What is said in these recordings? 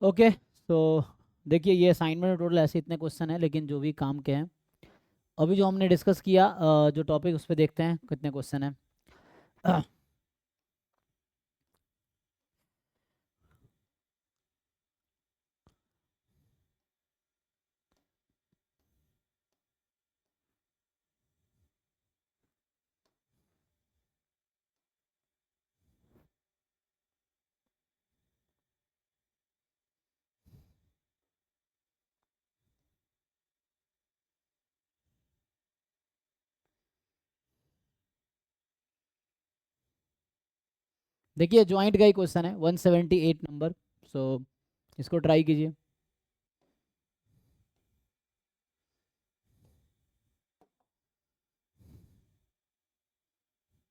Okay, तो देखिए ये असाइनमेंट में टोटल ऐसे इतने क्वेश्चन हैं, लेकिन जो भी काम के हैं अभी जो हमने डिस्कस किया, जो टॉपिक उस पर देखते हैं कितने क्वेश्चन हैं। देखिए ज्वाइंट का ही क्वेश्चन है 178 नंबर, सो इसको ट्राई कीजिए।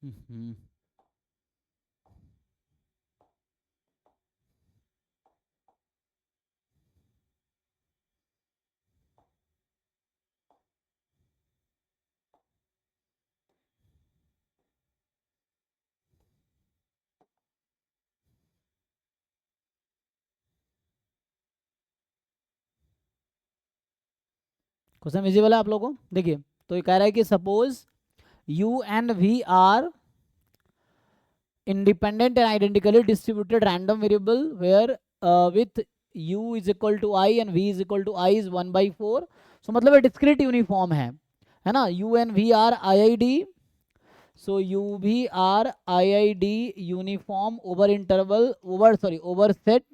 हम्म, क्वेश्चन विजिबल है आप लोगों को? देखिए, तो ये कह रहा है कि suppose U and V are independent and identically distributed random variable where with u is equal to I and v is equal to I is 1/4. So मतलब ये discrete uniform है ना? u and v are IID, so u v are IID uniform over interval over set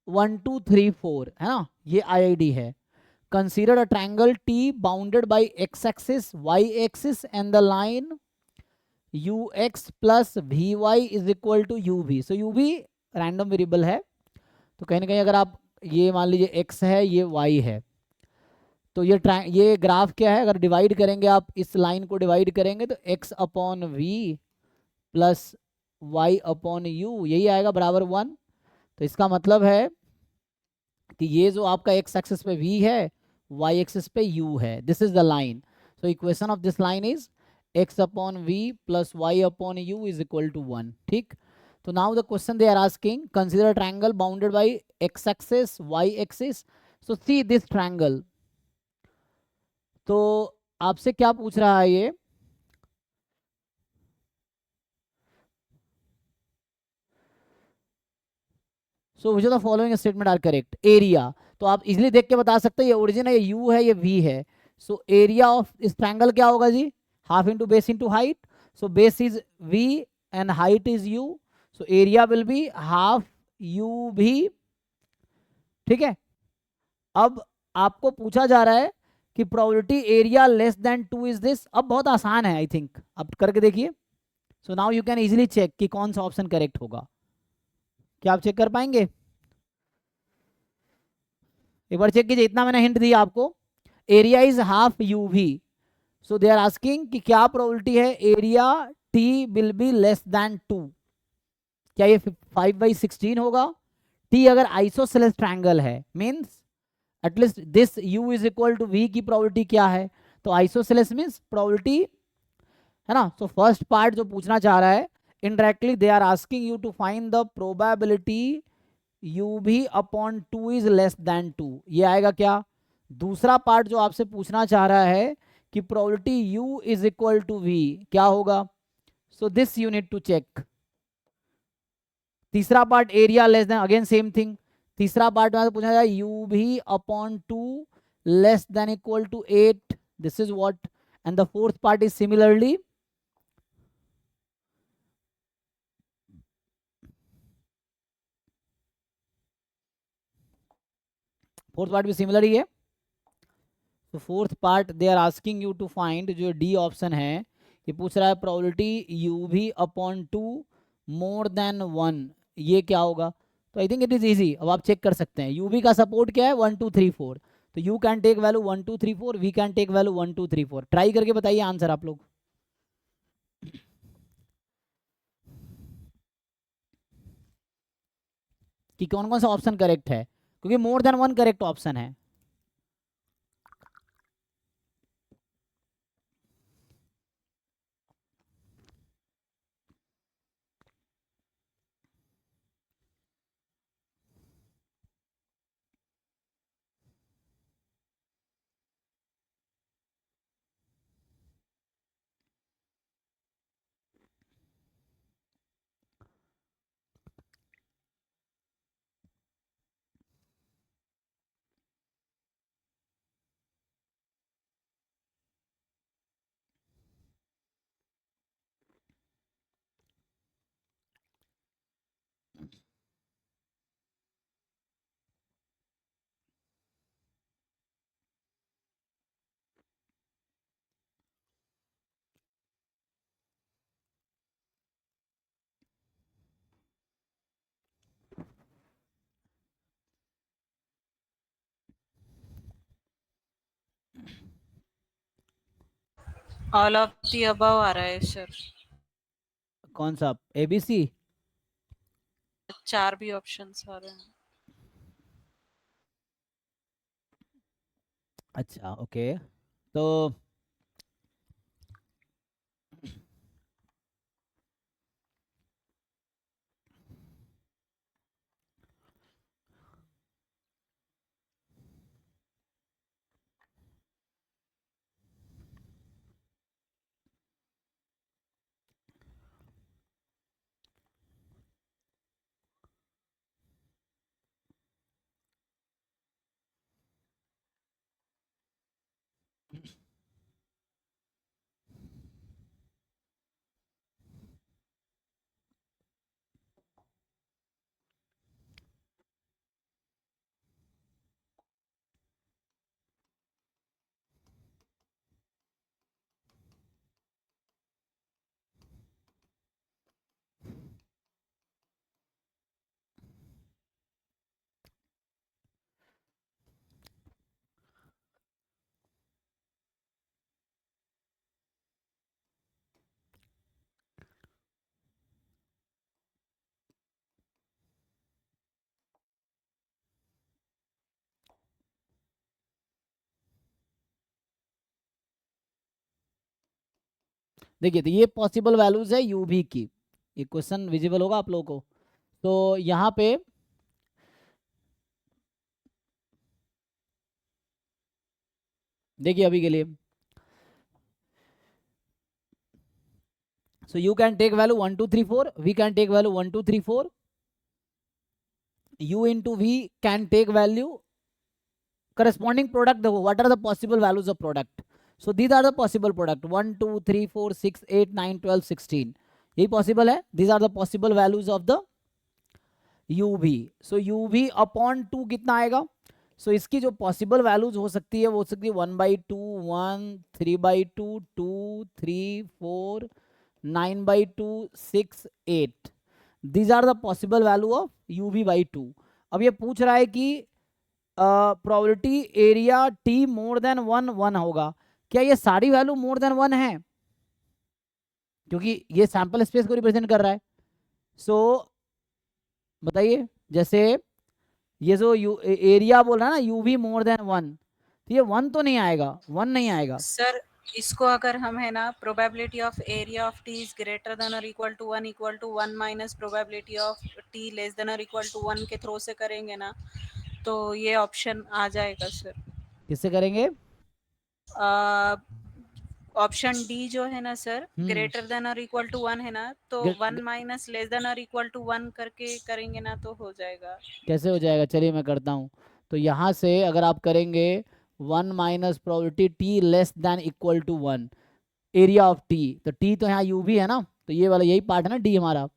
1 2 3 4 है ना? ये IID है. Consider a triangle T bounded by x axis, y axis and the line ux plus V Y is equal to U V. So U V random variable है, तो कहीं ना कहीं अगर आप ये मान लीजिए x है, ये y है, तो ये ग्राफ क्या है? अगर डिवाइड करेंगे, आप इस लाइन को डिवाइड करेंगे तो x upon V plus Y upon U यही आएगा बराबर 1. तो इसका मतलब है कि ये जो आपका x एक्सिस पे v है, y एक्सिस पे u है. This is the line. So equation of this line is x upon v plus y upon u is equal to 1. ठीक. तो now the question they are asking, consider a triangle bounded by x axis, y axis. So see this triangle. तो आपसे क्या पूछ रहा है ये? So which of the following statement are correct? Area तो आप इजिली देख के बता सकते हैं, ये ओरिजिन है, ये u है, ये v है. सो एरिया ऑफ इस ट्रायंगल क्या होगा जी? Half into base into height. So base is v and height is u. So area will be half u v. ठीक है. अब आपको पूछा जा रहा है कि probability area less than 2 is this. अब बहुत आसान है, आई थिंक अब करके देखिए. So now you can easily check कि कौन सा ऑप्शन करेक्ट होगा. क्या आप चेक कर पाएंगे? एक बार चेक कीजिए. इतना मैंने हिंट दिया आपको. Area is half U V. So they are asking कि क्या प्रोबेबिलिटी है area T will be less than 2. क्या ये 5/16 होगा? टी अगर आइसोसेलेस ट्रायंगल है means at least this u is equal to v की प्रोबेबिलिटी क्या है? तो आइसोसेलेस मींस प्रोबेबिलिटी है ना. सो फर्स्ट पार्ट जो पूछना चाह रहा है, indirectly they are asking you to find the probability u V upon 2 is less than 2. ये आएगा क्या? दूसरा पार्ट जो आपसे पूछना चाह रहा है कि probability u is equal to v क्या होगा? So this you need to check. तीसरा part area less than, again same thing. तीसरा पार्ट में पूछा जाए यू भी upon 2 less than equal to 8. This is what. And the fourth part is similarly fourth part भी similar ही है. तो fourth part they are asking you to find, जो डी ऑप्शन है, ये पूछ रहा है प्रोबेबिलिटी यू भी अपॉन 2 मोर देन 1. ये क्या होगा? तो I think it is easy. अब आप चेक कर सकते हैं यू भी का सपोर्ट क्या है 1 2 3 4. तो you can take value 1 2 3 4, we can take value 1 2 3 4. Try करके बताइए आंसर आप लोग. कि कौन कौन सा ऑप्शन करेक्ट है, क्योंकि मोर देन 1 करेक्ट ऑप्शन है. ऑल ऑफ दी अबव आ रहा है सर। कौन सा ABC? 4 भी ऑप्शंस आ रहे हैं। अच्छा ओके, तो देखिए, तो ये पॉसिबल वैल्यूज है UV की। ये क्वेश्चन विजिबल होगा आप लोगों को। तो यहाँ पे देखिए अभी के लिए, so you can take value 1 2 3 4, we can take value 1 2 3 4, u into v can take value corresponding product. देखो what are the possible values of product, so these are the possible product 1 2 3 4 6 8 9 12 16, यही possible है। these are the possible values of the uv, so uv upon 2 कितना आएगा, so इसकी जो possible values हो सकती है वो हो सकती है 1/2 1 3/2 2 3 4 9/2 6 8, these are the possible value of uv/2। अब ये पूछ रहा है कि probability area T more than 1 होगा, क्या ये सारी वैल्यू मोर देन 1 है, क्योंकि ये सैंपल स्पेस को रिप्रेजेंट कर रहा है। सो बताइए, जैसे ये जो एरिया बोल रहा है ना यूवी मोर देन 1, तो ये 1 तो नहीं आएगा, 1 नहीं आएगा। सर इसको अगर हम है ना probability of area of T is greater than और equal to 1 minus probability of T less than और इक्वल टू 1 के थ्रो से करेंगे ना, तो ये ऑप्शन आ जाएगा सर। किससे करेंगे? ऑप्शन डी जो है ना सर, ग्रेटर देन और इक्वल टू 1 है ना, तो 1 माइनस लेस देन और इक्वल टू 1 करके करेंगे ना तो हो जाएगा। कैसे हो जाएगा, चलिए मैं करता हूँ। तो यहाँ से अगर आप करेंगे 1 minus probability T less than equal to 1 area of T, तो टी तो यहाँ यू भी है ना, तो ये वाला यही पार्ट है ना डी हमारा,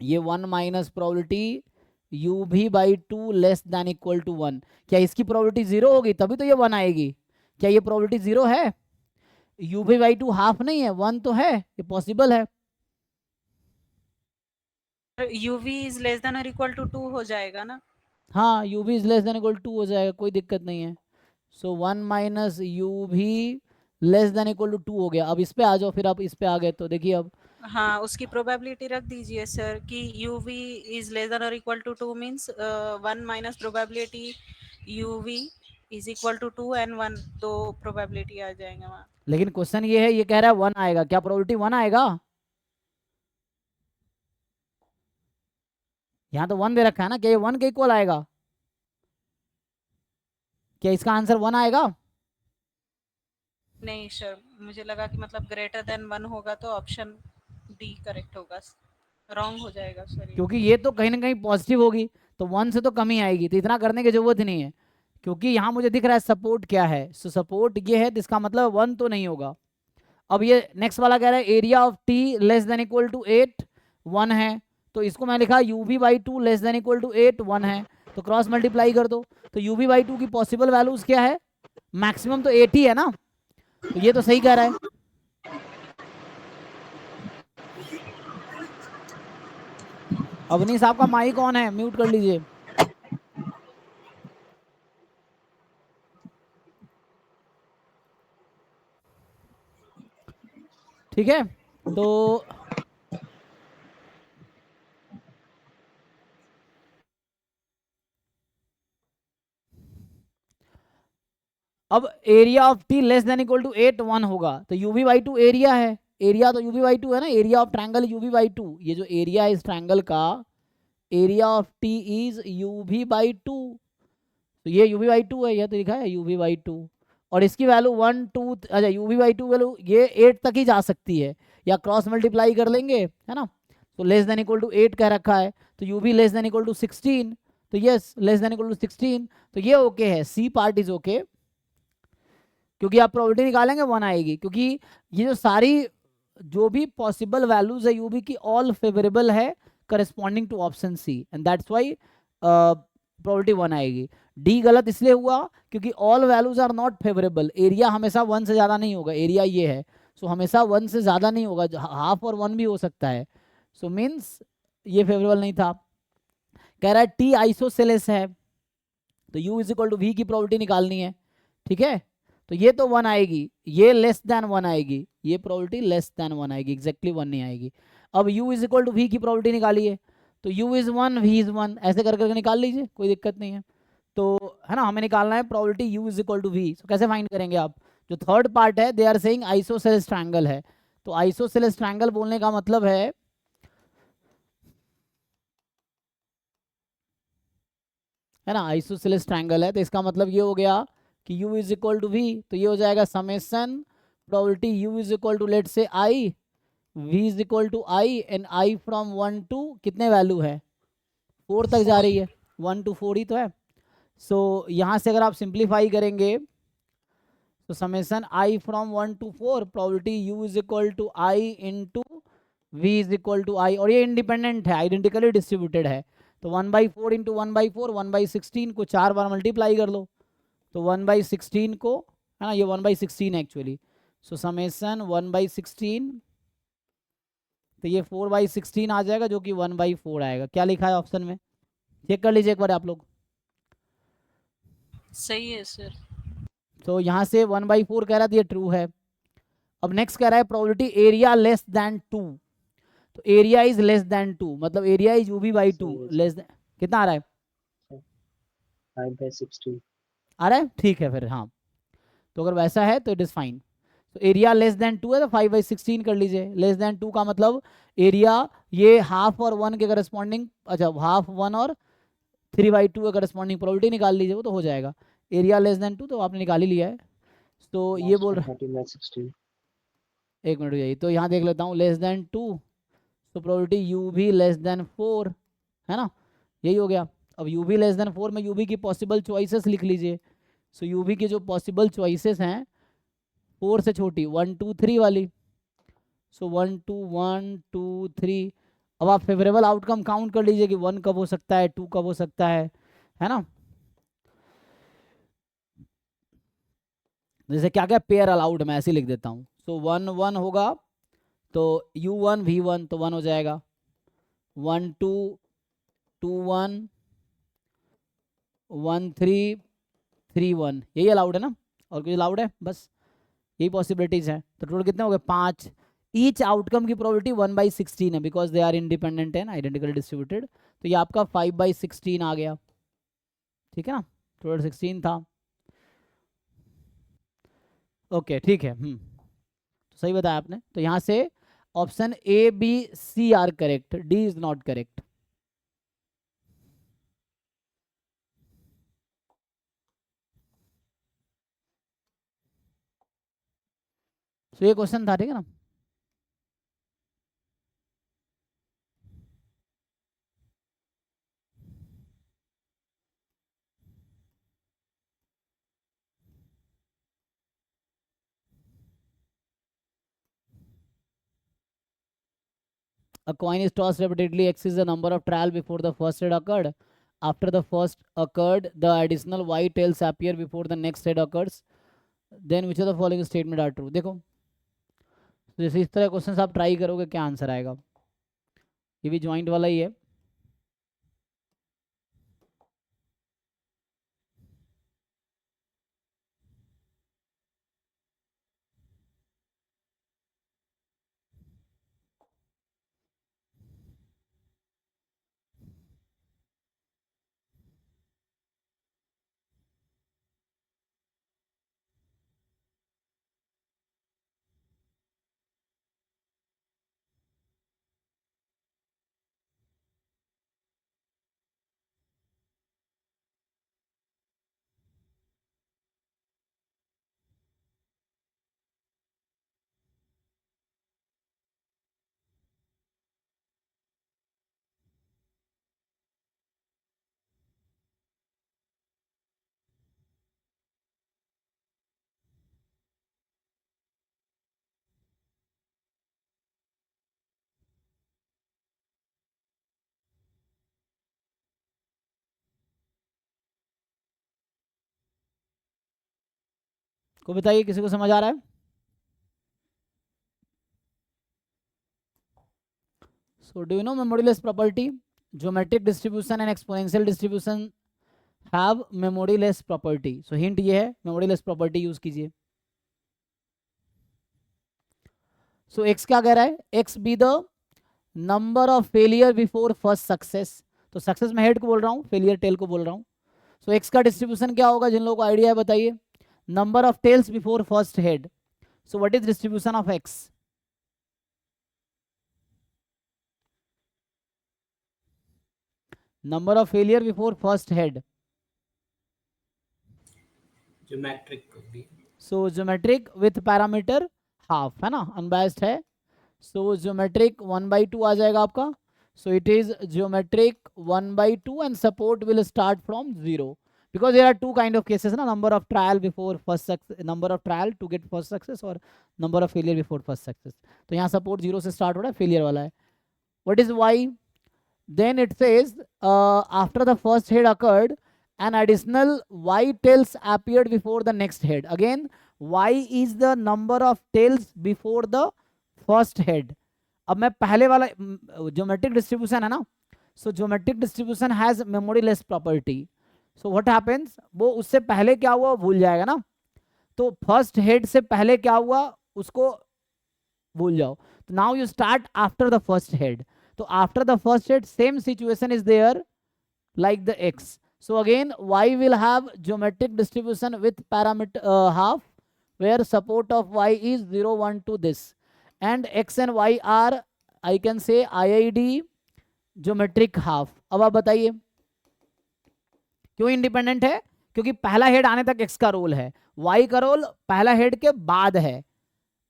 ये 1 minus probability U V by 2 less than equal to 1, क्या इसकी प्रोबेबिलिटी 0 होगी तभी तो ये 1 आएगी, क्या ये प्रोबेबिलिटी 0 है? यू भी बाई 2 हाफ नहीं है, 1 तो है, ये पॉसिबल है। यूवी इज लेस देन और इक्वल टू 2 हो जाएगा ना। हाँ, U V is less than equal to हो जाएगा, कोई दिक्कत नहीं है। So 1 minus U V less than equal to 2 हो गया। अब इस पे आ जाओ, फिर आप इस पे आ गए तो देखिए अब हाँ, उसकी प्रोबेबिलिटी रख दीजिए सर कि यूवी इज लेस देन और equal to 2 means 1 minus probability UV is equal to 2 and 1, तो प्रोबेबिलिटी आ जाएगा वहाँ। लेकिन क्वेश्चन ये है, ये कह रहा है 1 आएगा, क्या प्रोबेबिलिटी 1 आएगा? यहाँ तो 1 दे रखा है ना, क्या ये 1 के इक्वल आएगा? क्या इसका आंसर 1 आएगा? नहीं सर, मुझे लगा कि मतलब ग्रेटर देन 1 होगा तो ऑप्शन डी करेक्ट होगा। रॉन्ग हो जाएगा सर ये। क्योंकि ये तो कहीं ना कहीं पॉजिटिव होगी, तो 1 से तो कम ही आएगी, तो इतना करने की जरूरत नहीं है, क्योंकि यहाँ मुझे दिख रहा है सपोर्ट क्या है, सो सपोर्ट ये है, तो इसका मतलब 1 तो नहीं होगा। अब ये नेक्स्ट वाला कह रहा है area of T less than equal to 8 1 है, तो इसको मैं लिखा U V by 2 less than equal to 8 1 है, तो क्रॉस मल्टीप्लाई कर दो, तो यू वी बाई 2 की पॉसिबल वैल्यूज क्या है, मैक्सिमम तो 8 ही है ना, तो ये तो सही कह रहा है। अवनीश आपका माइक ऑन है, म्यूट कर लीजिए। ठीक है। तो अब area of T less than equal to 8 1 होगा, तो यूवी बाई टू एरिया है, एरिया तो यूवी बाई टू है ना, area of triangle UV by two, ये जो एरिया है इस ट्रायंगल का, area of T is UV by two, तो ये यूवी बाई टू है, ये तो लिखा है यूवी बाई टू, और इसकी वैल्यू 1 2, अच्छा यूवी बाई टू वैल्यू ये 8 तक ही जा सकती है, या क्रॉस मल्टीप्लाई कर लेंगे, है ना। तो लेस देन इक्वल टू 8 कह रखा है, तो UV less than equal to 16, तो yes less than equal to 16, तो ये ओके है, सी पार्ट इज ओके, क्योंकि आप प्रोबेबिलिटी निकालेंगे 1 आएगी, क्योंकि ये जो सारी जो भी पॉसिबल वैल्यूज है यूवी की ऑल फेवरेबल है corresponding to option C, and that's why probability 1 आएगी। डी गलत इसलिए हुआ क्योंकि all values are not favourable, area हमेशा 1 से ज़्यादा नहीं होगा, एरिया ये है, सो हमेशा 1 से ज़्यादा नहीं होगा, हाफ और 1 भी हो सकता है, सो मीन्स ये फेवरेबल नहीं था। कह रहा है टी आइसोसेलेस है, तो u is equal to V की प्रोबेबिलिटी निकालनी है, ठीक है, तो ये तो 1 आएगी, ये लेस देन 1 आएगी, ये प्रोबेबिलिटी लेस देन 1 आएगी, एग्जैक्टली 1 नहीं आएगी। अब u is equal to V की प्रोबेबिलिटी निकालिए, तो u इज 1 v इज 1, ऐसे कर करके निकाल लीजिए, कोई दिक्कत नहीं है। तो है ना, हमें निकालना है probability u is equal to V, तो कैसे फाइंड करेंगे आप, जो थर्ड पार्ट है they are saying isosceles triangle है, तो आइसोसेलेस ट्रायंगल बोलने का मतलब है ना, आइसोसेलेस ट्रायंगल है, तो इसका मतलब ये हो गया कि u is equal to V, तो ये हो जाएगा summation probability u is equal to let say i, v is equal to i, and i from 1 to कितने वैल्यू है, 4 तक जा रही है, 1 to 4 ही तो है। सो यहाँ से अगर आप सिंप्लीफाई करेंगे तो summation i from 1 to 4 probability u is equal to i into V is equal to I, और ये इंडिपेंडेंट है, आइडेंटिकली डिस्ट्रीब्यूटेड है, तो 1/4 इंटू 1/4, 1/16 को 4 बार मल्टीप्लाई कर लो, तो 1/16 को, है ना, ये 1/16 है एक्चुअली, सो समेसन 1/16, तो ये 4/16 आ जाएगा, जो कि 1/4 आएगा, क्या लिखा है ऑप्शन में, चेक कर लीजिए एक बार आप लोग। सही है सर। तो यहाँ से 1/4 कह रहा था, ये ट्रू है। अब नेक्स्ट कह रहा है प्रोबेबिलिटी एरिया लेस देन 2, तो एरिया इज लेस देन 2, मतलब area is UV by 2 less then, कितना आ रहा है, 5/16 आ रहा है, ठीक है फिर, हाँ, तो अगर वैसा है तो इट इज़ फाइन। तो एरिया लेस देन 2 है, तो 5/16 कर लीजिए, लेस देन 2 का मतलब एरिया ये हाफ और 1 के करस्पॉन्डिंग, अच्छा हाफ 1 और 3/2 के करस्पॉन्डिंग प्रोबेबिलिटी निकाल लीजिए, वो तो हो जाएगा। एरिया लेस देन 2 तो आपने निकाल ही लिया है, तो ये बोल रहा, 13/16 एक मिनट यही तो यहाँ देख लेता हूँ, लेस देन 2, तो probability U V less then 4, है ना, यही हो गया। अब यू भी लेस देन 4 में यू भी की पॉसिबल चॉइसेस लिख लीजिए, सो यू भी की जो पॉसिबल चॉइसेस हैं 4 से छोटी 1 2 3 वाली, सो 1 2 1 2 3, अब आप फेवरेबल आउटकम काउंट कर लीजिए कि 1 कब हो सकता है, 2 कब हो सकता है ना, जैसे क्या क्या पेयर अलाउड, मैं ऐसे लिख देता हूँ, सो 1 1 होगा, तो u1 v1 तो 1 हो जाएगा, 1 2 2 1 1 3 3 1, यही अलाउड है ना, और कुछ अलाउड है, बस यही पॉसिबिलिटीज हैं, तो टोटल कितने हो गए 5, ईच आउटकम की प्रोबेबिलिटी 1/16 है, because they are independent and identically distributed, तो ये आपका 5/16 आ गया, ठीक है ना, टोटल 16 था, ओके ठीक है, तो सही बताया आपने, तो यहाँ से option A B C are correct, D is not correct. तो ये क्वेश्चन था, ठीक है ना। A coin is tossed repeatedly. X is the number of trial before the first head occurred. After the first occurred, the additional y tails appear before the next head occurs. Then which of the following statement are true? देखो, तो जैसे इस तरह question आप try करोगे, क्या answer आएगा, ये भी ज्वाइंट वाला ही है। को बताइए, किसी को समझ आ रहा है? So do you know memoryless property? Geometric distribution and exponential distribution have memoryless property. So hint ये है, memoryless property use कीजिए. So x क्या कह रहा है? X be the number of failure before first success. तो सक्सेस में head को बोल रहा हूँ, फेलियर टेल को बोल रहा हूँ. सो एक्स का डिस्ट्रीब्यूशन क्या होगा, जिन लोगों को आइडिया है बताइए. Number of tails before first head. So what is distribution of X? Number of failure before first head. Geometric भी. So geometric with parameter half, है ना, अनबायस्ड है. सो ज्योमेट्रिक 1/2 आ जाएगा आपका. So it is geometric 1/2 and support will start from 0 because there are two kind of cases na, number of trial before first success, number of trial to get first success और number of failure before first success. तो यहाँ support 0 से start हो रहा है, failure वाला है. What is y? Then it says after the first head occurred an additional y tails appeared before the next head. Again y is the number of tails before the first head. अब मैं पहले वाला geometric distribution है ना, so geometric distribution has memoryless property. So what happens, वो उससे पहले क्या हुआ भूल जाएगा ना. तो फर्स्ट हेड से पहले क्या हुआ उसको भूल जाओ. तो now you start after the first head. तो after the first head same situation is there like the x. So again y will have geometric distribution with parameter half where support of y is 0 1 to this, and x and y are I can say IID geometric half. अब आप बताइए क्यों independent है? क्योंकि पहला head आने तक x का रोल है, y का रोल पहला हेड के बाद है.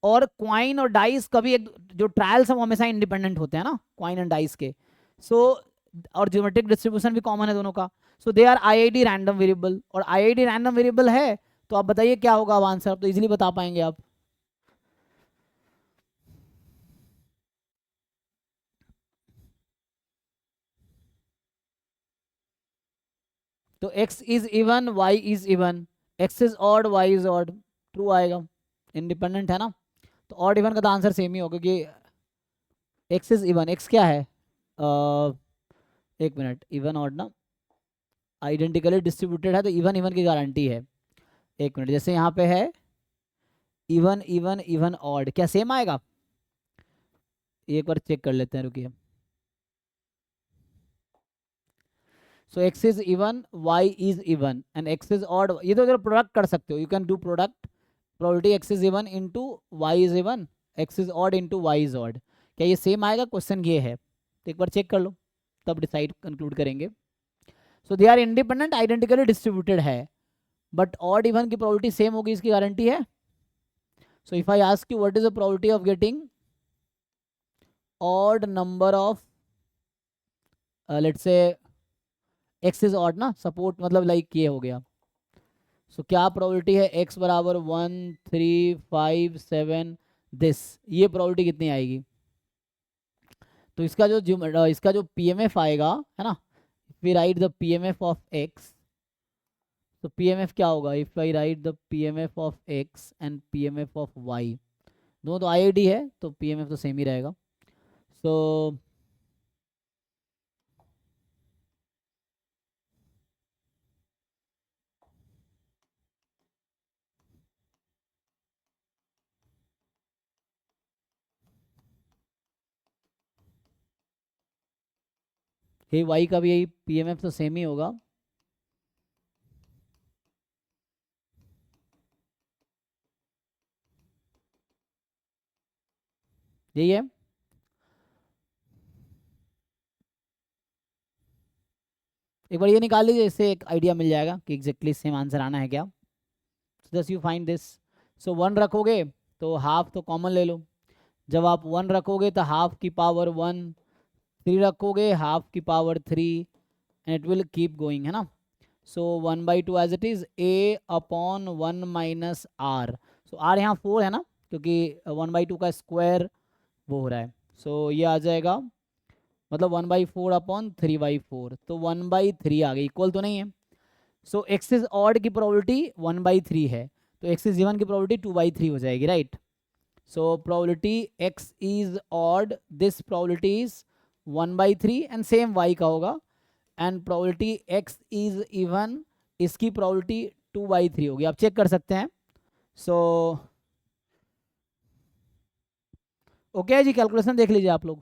और क्वाइन और डाइस कभी एक जो ट्रायल्स हैं वो हमेशा इंडिपेंडेंट होते हैं ना, क्वाइन एंड डाइस के. सो और ज्योमेट्रिक डिस्ट्रीब्यूशन भी कॉमन है दोनों का. So they are IID random variable, और आईआईडी रैंडम वेरिएबल है तो आप बताइए क्या होगा अब आंसर. तो इजीली बता पाएंगे आप. तो x is even y is even, x is odd y is odd, true आएगा, इंडिपेंडेंट है ना. तो ऑड इवन का तो आंसर सेम ही होगा क्योंकि x इज इवन. x क्या है, एक मिनट, इवन ऑड ना, आइडेंटिकली डिस्ट्रीब्यूटेड है तो इवन इवन की गारंटी है. एक मिनट, जैसे यहाँ पे है इवन इवन इवन ऑड, क्या सेम आएगा? एक बार चेक कर लेते हैं, रुकिए. सो x is even y is even and x is odd. ये तो प्रोडक्ट कर सकते हो, you can do product, probability x is even into y is even, x is odd into y is odd. क्या ये सेम आएगा? Question ये है, तो एक बार चेक कर लो तब डिसाइड कंक्लूड करेंगे. So they are independent, identically distributed है, बट ऑड इवन की प्रोबेबिलिटी सेम होगी, इसकी गारंटी है. So if I ask you what is the probability of getting odd number of, let's say x is odd ना, support मतलब like ये हो गया. सो क्या प्रोबेबिलिटी है x बराबर 1 3 5 7 दिस, ये प्रोबेबिलिटी कितनी आएगी? तो इसका जो PMF आएगा है ना, we write the PMF of x, तो PMF क्या होगा? if I write the PMF of x and PMF of y, दोनों तो IID है तो PMF तो सेम ही रहेगा. सो ये y का भी यही PMF तो सेम ही होगा. यही है. एक बार ये निकाल लीजिए, इससे एक आइडिया मिल जाएगा कि एग्जैक्टली सेम आंसर आना है क्या. Just you find this. So 1 रखोगे तो हाफ तो कॉमन ले लो. जब आप 1 रखोगे तो हाफ की पावर 1, 3 रखोगे हाफ की power 3 and it will keep going, है ना. So 1/2 as it is a upon 1 minus R. So R यहाँ 4 है ना, क्योंकि 1/2 का स्क्वायर वो हो रहा है. सो ये आ जाएगा मतलब 1/4 अपॉन 3/4, तो 1/3 आ गई, इक्वल तो नहीं है. सो x इज ऑड की प्रोबेबिलिटी 1/3 है, तो x इज इवन की प्रोबेबिलिटी 2/3 हो जाएगी, right. So probability x is odd, this probability is 1/3 and same y का होगा, and probability x is even, इसकी प्रोबेबिलिटी 2/3 होगी। आप चेक कर सकते हैं। सो ओके जी, कैलकुलेशन देख लीजिए आप लोग।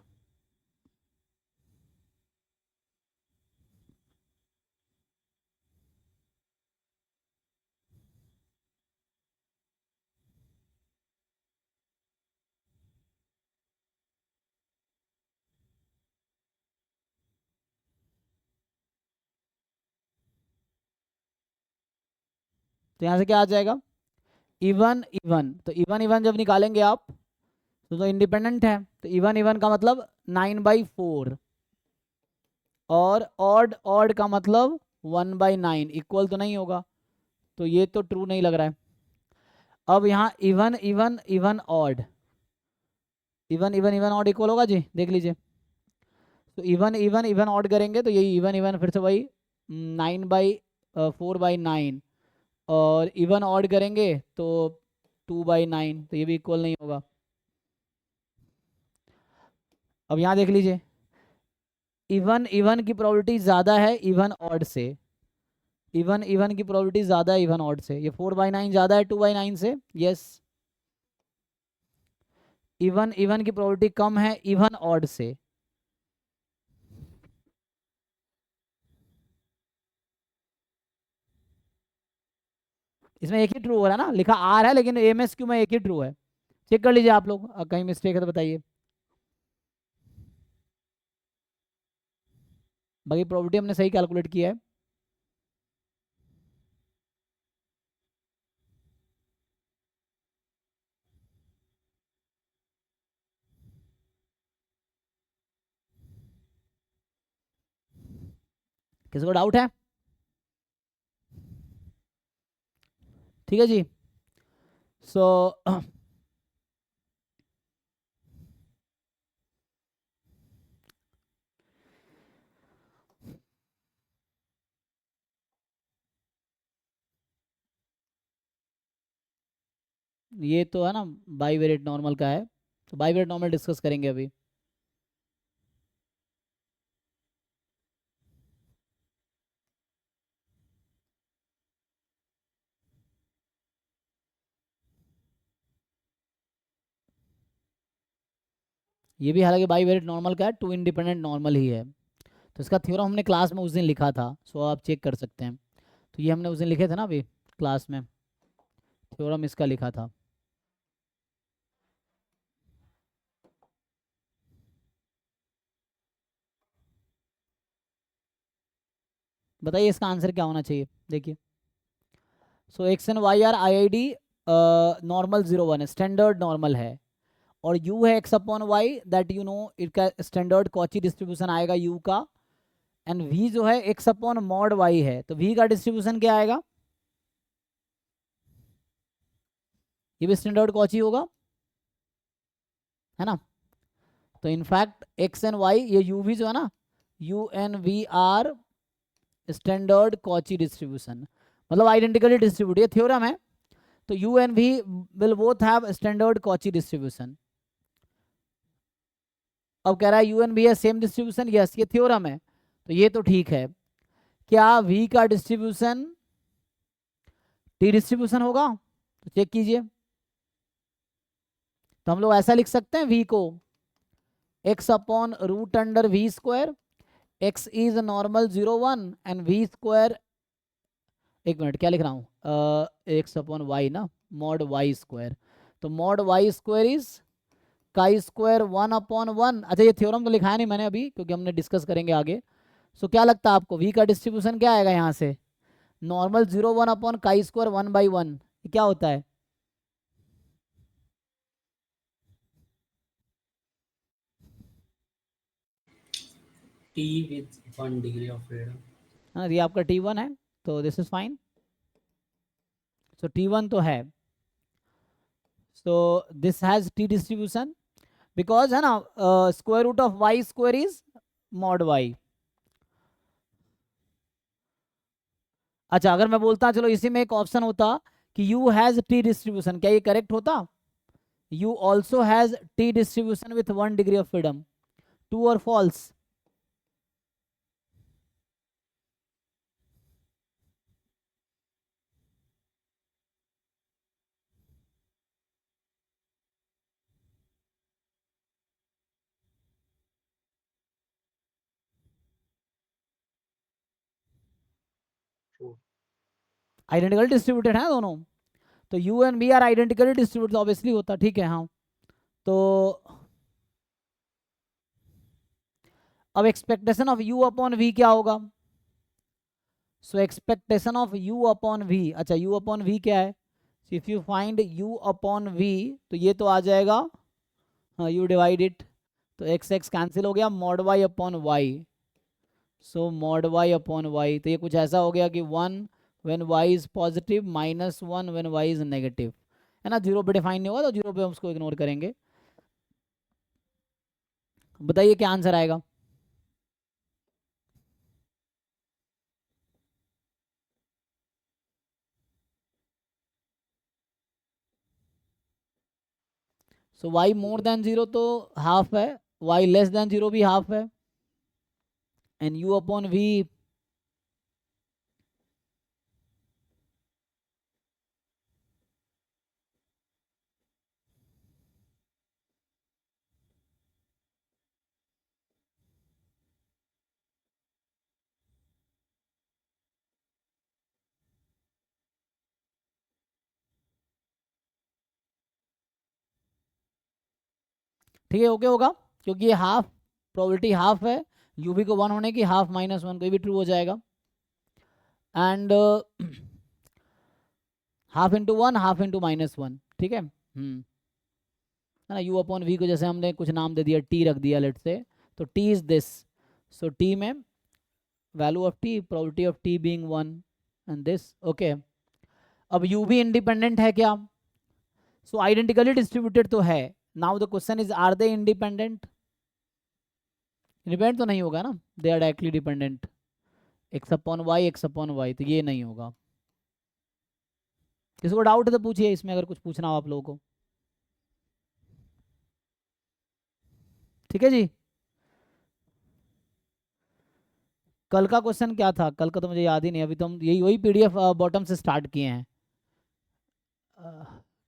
तो यहाँ से क्या आ जाएगा, इवन इवन, तो इवन इवन जब निकालेंगे आप तो इंडिपेंडेंट है, तो इवन इवन का मतलब 9/4, और ऑड ऑड का मतलब 1/9, इक्वल तो नहीं होगा, तो ये तो ट्रू नहीं लग रहा है। अब यहाँ even even even odd, even even even odd equal होगा जी, देख लीजिए। तो इवन इवन इवन ऑड करेंगे तो यही इवन इवन फिर से वही 9/4/9, और इवन ऑड करेंगे तो 2/9, तो ये भी इक्वल नहीं होगा। अब यहाँ देख लीजिए, इवन इवन की प्रोबेबिलिटी ज़्यादा है इवन ऑड से, इवन इवन की प्रोबेबिलिटी ज़्यादा है इवन ऑड से, ये 4/9 ज़्यादा है 2/9 से, यस। इवन इवन की प्रोबेबिलिटी कम है इवन ऑड से। इसमें एक ही ट्रू हो रहा है ना, लिखा आर है लेकिन एमएसक्यू में एक ही ट्रू है। चेक कर लीजिए आप लोग, कहीं मिस्टेक है तो बताइए। बाकी प्रोबेबिलिटी हमने सही कैलकुलेट किया है। किसी को डाउट है? ठीक है जी। सो ये तो है ना बाईवेरिएट नॉर्मल का है, तो बाईवेरिएट नॉर्मल डिस्कस करेंगे अभी। ये भी हालांकि बाईवेरिएट नॉर्मल का है, टू इंडिपेंडेंट नॉर्मल ही है। तो इसका थ्योरम हमने क्लास में उस दिन लिखा था, सो आप चेक कर सकते हैं। तो ये हमने उस दिन लिखे थे ना अभी क्लास में, थ्योरम इसका लिखा था। बताइए इसका आंसर क्या होना चाहिए, देखिए। So X and Y are IID normal 0 1 है, स्टैंडर्ड नॉर्मल है, और u है x upon Y, that you know इसका स्टैंडर्ड कॉची डिस्ट्रीब्यूशन आएगा u का, एंड v जो है x अपॉन मॉड y है, तो v का डिस्ट्रीब्यूशन क्या आएगा, ये भी स्टैंडर्ड कॉची होगा, है ना। तो इनफैक्ट x एंड y, ये u v जो है ना, u and v are standard Cauchy distribution, मतलब आइडेंटिकली डिस्ट्रीब्यूट, ये थ्योरम है। तो u and v will both have standard Cauchy distribution. अब कह रहा है u एंड v है सेम डिस्ट्रीब्यूशन, यस, ये थ्योरम है, तो ये तो ठीक है। क्या v का डिस्ट्रीब्यूशन टी डिस्ट्रीब्यूशन होगा, तो चेक कीजिए। तो हम लोग ऐसा लिख सकते हैं v को x upon root under v square, x is normal 0 1 and v square, एक मिनट क्या लिख रहा हूँ, x अपॉन वाई ना, मॉड y स्क्वायर, तो mod y square is chi square 1/1। अच्छा ये थ्योरम तो लिखा है नहीं मैंने अभी, क्योंकि हमने डिस्कस करेंगे आगे। सो क्या लगता है आपको v का डिस्ट्रीब्यूशन क्या आएगा यहाँ से, नॉर्मल 0 1 अपॉन काई स्क्वायर 1/1, क्या होता है, T with 1 degree of freedom. हाँ ये आपका t1 है, तो this is fine. So t1 तो है, so this has t distribution because है ना square root of y square is mod y। अच्छा अगर मैं बोलता चलो इसी में एक ऑप्शन होता कि U हैज T डिस्ट्रीब्यूशन, क्या ये करेक्ट होता? U also has T distribution with 1 degree of freedom, true or false? Identical distributed है दोनों, तो U and V are identically distributed, obviously होता, ठीक है। हाँ, तो अब expectation of U upon V क्या होगा? So expectation of U upon V, अच्छा U अपॉन V क्या है? If you find U upon V, तो ये तो आ जाएगा, हाँ, यू डिवाइड इट, तो एक्स एक्स कैंसिल हो गया, mod Y upon Y, so mod Y upon Y, तो ये कुछ ऐसा हो गया कि 1 when Y is positive, -1 when Y is negative, है ना। जीरो पे डिफाइन नहीं होगा तो जीरो पे हम उसको इग्नोर करेंगे। बताइए क्या आंसर आएगा? सो वाई मोर देन जीरो तो हाफ है, वाई लेस देन जीरो भी हाफ है, एंड यू अपॉन वी, ठीक है, ओके होगा, क्योंकि ये हाफ, प्रोबेबिलिटी हाफ है, यू भी को 1 होने की, हाफ -1 कोई भी ट्रू हो जाएगा, and half into 1 half into -1, ठीक है। है ना, यू अपॉन वी को जैसे हमने कुछ नाम दे दिया, टी रख दिया लेट से, तो T is this, so T में value of T, probability of T being 1 and this, okay. अब यू भी इंडिपेंडेंट है क्या? सो आइडेंटिकली डिस्ट्रीब्यूटेड तो है, now the question is are they independent? Independent तो नहीं होगा ना, they are directly dependent, X upon Y, X upon Y, तो ये नहीं होगा। किसी को डाउट है तो पूछिए इसमें, अगर कुछ पूछना हो आप लोगों को, ठीक है जी। कल का क्वेश्चन क्या था? कल का तो मुझे याद ही नहीं, अभी तो हम यही वही पीडीएफ बॉटम से स्टार्ट किए हैं।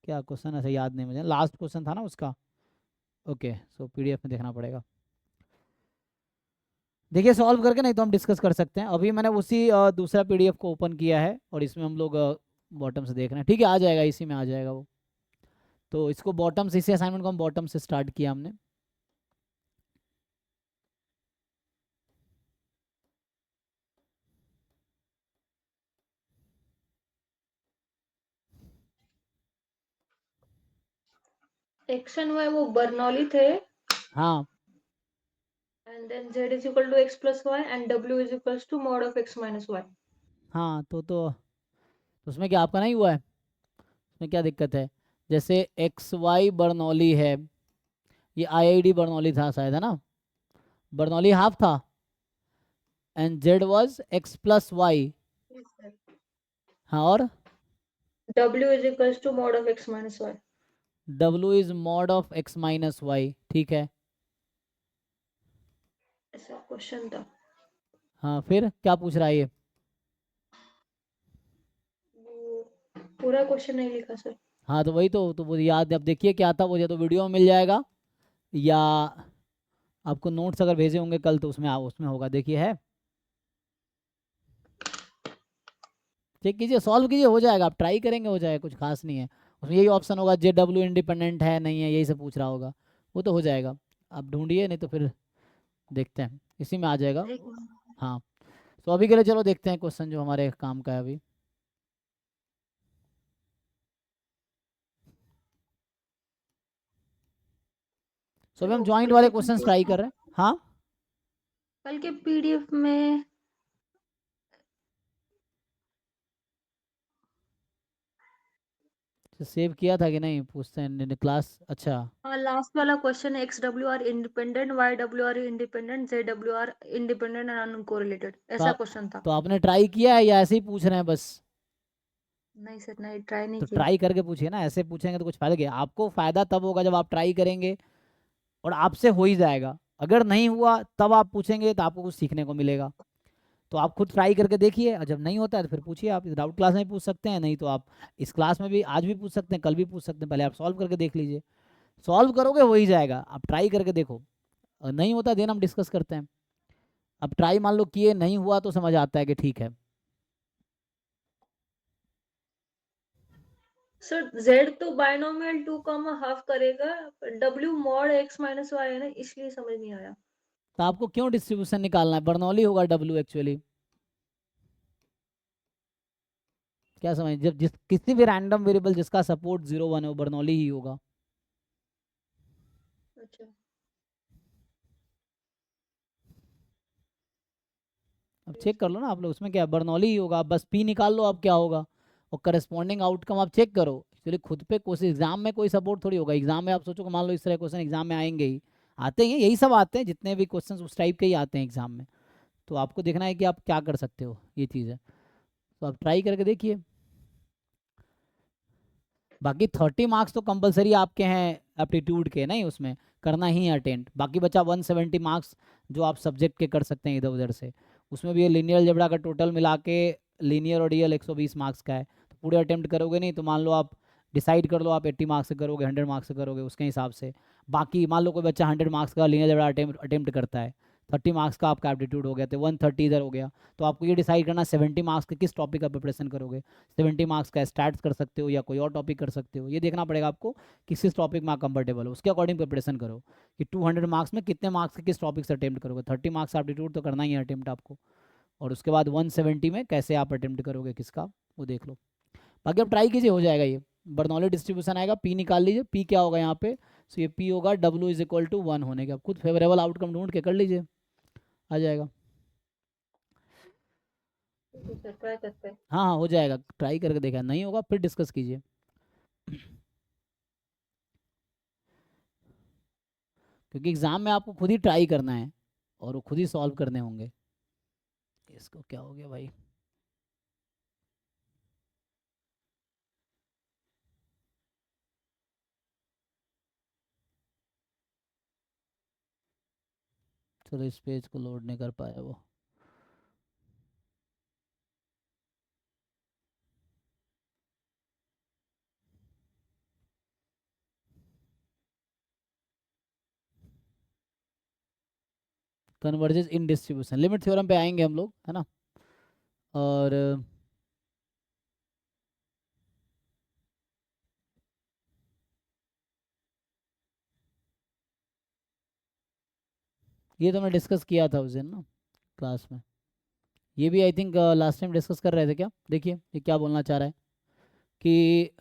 क्या क्वेश्चन ऐसा याद नहीं मुझे, लास्ट क्वेश्चन था ना उसका, ओके, सो पीडीएफ में देखना पड़ेगा। देखिए सॉल्व करके, नहीं तो हम डिस्कस कर सकते हैं। अभी मैंने उसी दूसरा पीडीएफ को ओपन किया है और इसमें हम लोग बॉटम से देख रहे हैं, ठीक है, आ जाएगा, इसी में आ जाएगा वो। तो इसको बॉटम से, इसी असाइनमेंट को हम बॉटम से स्टार्ट किया हमने। एक्स एंड वाई वो बर्नौली थे, हाँ and then z is equal to x plus y and w is equals to mod of x minus y. हाँ, तो उसमें क्या आपका नहीं हुआ है? उसमें क्या दिक्कत है? जैसे एक्स वाई बर्नौली है, ये आईआईडी बर्नौली था शायद, है ना, बर्नौली हाफ था, and Z was X plus Y, Yes, sir. हाँ, और w is equals to mod of x minus y. W is mod of X minus Y, ठीक है। ऐसा क्वेश्चन था। हाँ, फिर क्या पूछ रहा है ये? वो पूरा क्वेश्चन नहीं लिखा सर। हाँ, तो वही तो वो याद, अब देखिए क्या था वो, या तो वीडियो में मिल जाएगा, या आपको नोट्स अगर भेजे होंगे कल तो उसमें उसमें होगा, देखिए है, चेक कीजिए, सॉल्व कीजिए, हो जाएगा, आप ट्राई करेंगे हो जाएगा, कुछ खास नहीं है। उसमें यही ऑप्शन होगा, जे डब्ल्यू इंडिपेंडेंट है नहीं है, यही से पूछ रहा होगा, वो तो हो जाएगा। आप ढूंढिए, नहीं तो फिर देखते हैं, इसी में आ जाएगा। हाँ, तो अभी के लिए चलो देखते हैं क्वेश्चन जो हमारे काम का है अभी। सो अभी हम जॉइंट वाले क्वेश्चन ट्राई कर रहे हैं। हाँ, कल के पीडीएफ में सेव किया था कि नहीं, पूछते हैं क्लास, अच्छा। लास्ट वाला क्वेश्चन है, X W are independent, Y W are independent, Z W are independent and uncorrelated, तो ऐसा क्वेश्चन था। तो आपने ट्राई किया है या ऐसे ही पूछ रहे हैं बस? नहीं सर, नहीं ट्राई नहीं तो किया। ट्राई करके पूछिए ना, ऐसे पूछेंगे तो कुछ फायदा क्या? आपको फायदा तब होगा जब आप ट्राई करेंगे और आपसे हो ही जाएगा। अगर नहीं हुआ तब आप पूछेंगे तो आपको कुछ सीखने को मिलेगा। तो आप खुद ट्राई करके देखिए, और जब नहीं होता है तो फिर पूछिए। आप डाउट क्लास में पूछ सकते हैं, नहीं तो आप इस क्लास में भी आज भी पूछ सकते हैं, कल भी पूछ सकते हैं। पहले आप सॉल्व करके देख लीजिए, सॉल्व करोगे हो ही जाएगा। आप ट्राई करके देखो, और नहीं होता देन हम डिस्कस करते हैं। अब ट्राई मान लो किए, नहीं हुआ तो समझ आता है कि ठीक है। सर जेड तो बायनोमियल 2 हाफ करेगा, W mod X minus Y है ना, इसलिए समझ नहीं आया। तो आपको क्यों डिस्ट्रीब्यूशन निकालना है? बर्नौली होगा डब्ल्यू एक्चुअली। क्या समझ, जब जिस किसी भी रैंडम वेरिएबल जिसका सपोर्ट 0 1 है वो बर्नौली ही होगा। अच्छा। अब चेक कर लो ना आप लोग, उसमें क्या है, बर्नौली ही होगा। आप बस पी निकाल लो, अब क्या होगा, और करस्पॉन्डिंग आउटकम आप चेक करो। एक्चुअली खुद पे कोई एग्जाम में कोई सपोर्ट थोड़ी होगा। एग्जाम में आप सोचो कि मान लो इस तरह क्वेश्चन एग्जाम में आएंगे ही, आते हैं यही सब आते हैं, जितने भी क्वेश्चन उस टाइप के ही आते हैं एग्जाम में। तो आपको देखना है कि आप क्या कर सकते हो, ये चीज़ है। तो आप ट्राई करके देखिए। बाकी 30 मार्क्स तो कंपलसरी आपके हैं एप्टीट्यूड के, नहीं उसमें करना ही है अटेम्प्ट। बाकी बचा 170 मार्क्स जो आप सब्जेक्ट के कर सकते हैं इधर उधर से। उसमें भी ये लीनियर अलजेब्रा का टोटल मिला के लीनियर और डीएल 120 मार्क्स का है। तो पूरे अटेम्प्ट करोगे नहीं तो मान लो आप डिसाइड कर लो आप 80 मार्क्स से करोगे, 100 मार्क्स से करोगे, उसके हिसाब से। बाकी मान लो कोई बच्चा 100 मार्क्स का लीनियर अलजेब्रा अटेम्प्ट करता है, 30 मार्क्स का आपका एप्टीट्यूड हो गया, तो 130 इधर हो गया। तो आपको ये डिसाइड करना 70 मार्क्स के किस टॉपिक का प्रिपरेशन करोगे। 70 मार्क्स का स्टैट्स कर सकते हो या कोई और टॉपिक कर सकते हो, ये देखना पड़ेगा आपको कि किस टॉपिक में आप कंफर्टेबल हो, उसके अकॉर्डिंग प्रिपरेशन करो कि 200 मार्क्स में कितने मार्क्स के किस टॉपिक से अटेम्प्ट करोगे। 30 मार्क्स एप्टीट्यूड तो करना ही है अटेम्प्ट आपको, और उसके बाद 170 में कैसे आप अटेम्प्ट करोगे किसका, वो देख लो। बाकी आप ट्राई कीजिए, हो जाएगा ये। बर्नौली डिस्ट्रीब्यूशन आएगा, पी निकाल लीजिए, पी क्या होगा यहाँ पे, सो ये पी होगा डब्ल्यू इज इक्वल टू 1 होने के। आप खुद फेवरेबल आउटकम ढूंढ के कर लीजिए, आ जाएगा। ठीक है सर, ट्राई करते हैं। हाँ हाँ, हो जाएगा, ट्राई करके देखा, नहीं होगा फिर डिस्कस कीजिए। क्योंकि एग्ज़ाम में आपको खुद ही ट्राई करना है और वो खुद ही सॉल्व करने होंगे। इसको क्या हो गया भाई, चलो इस पेज को लोड नहीं कर पाया वो। कन्वर्जेस इन डिस्ट्रीब्यूशन, लिमिट थ्योरम पे आएंगे हम लोग, है ना। और ये तो मैं डिस्कस किया था उस दिन ना क्लास में। ये भी I think last time discuss कर रहे थे क्या। देखिए ये क्या बोलना चाह रहा है कि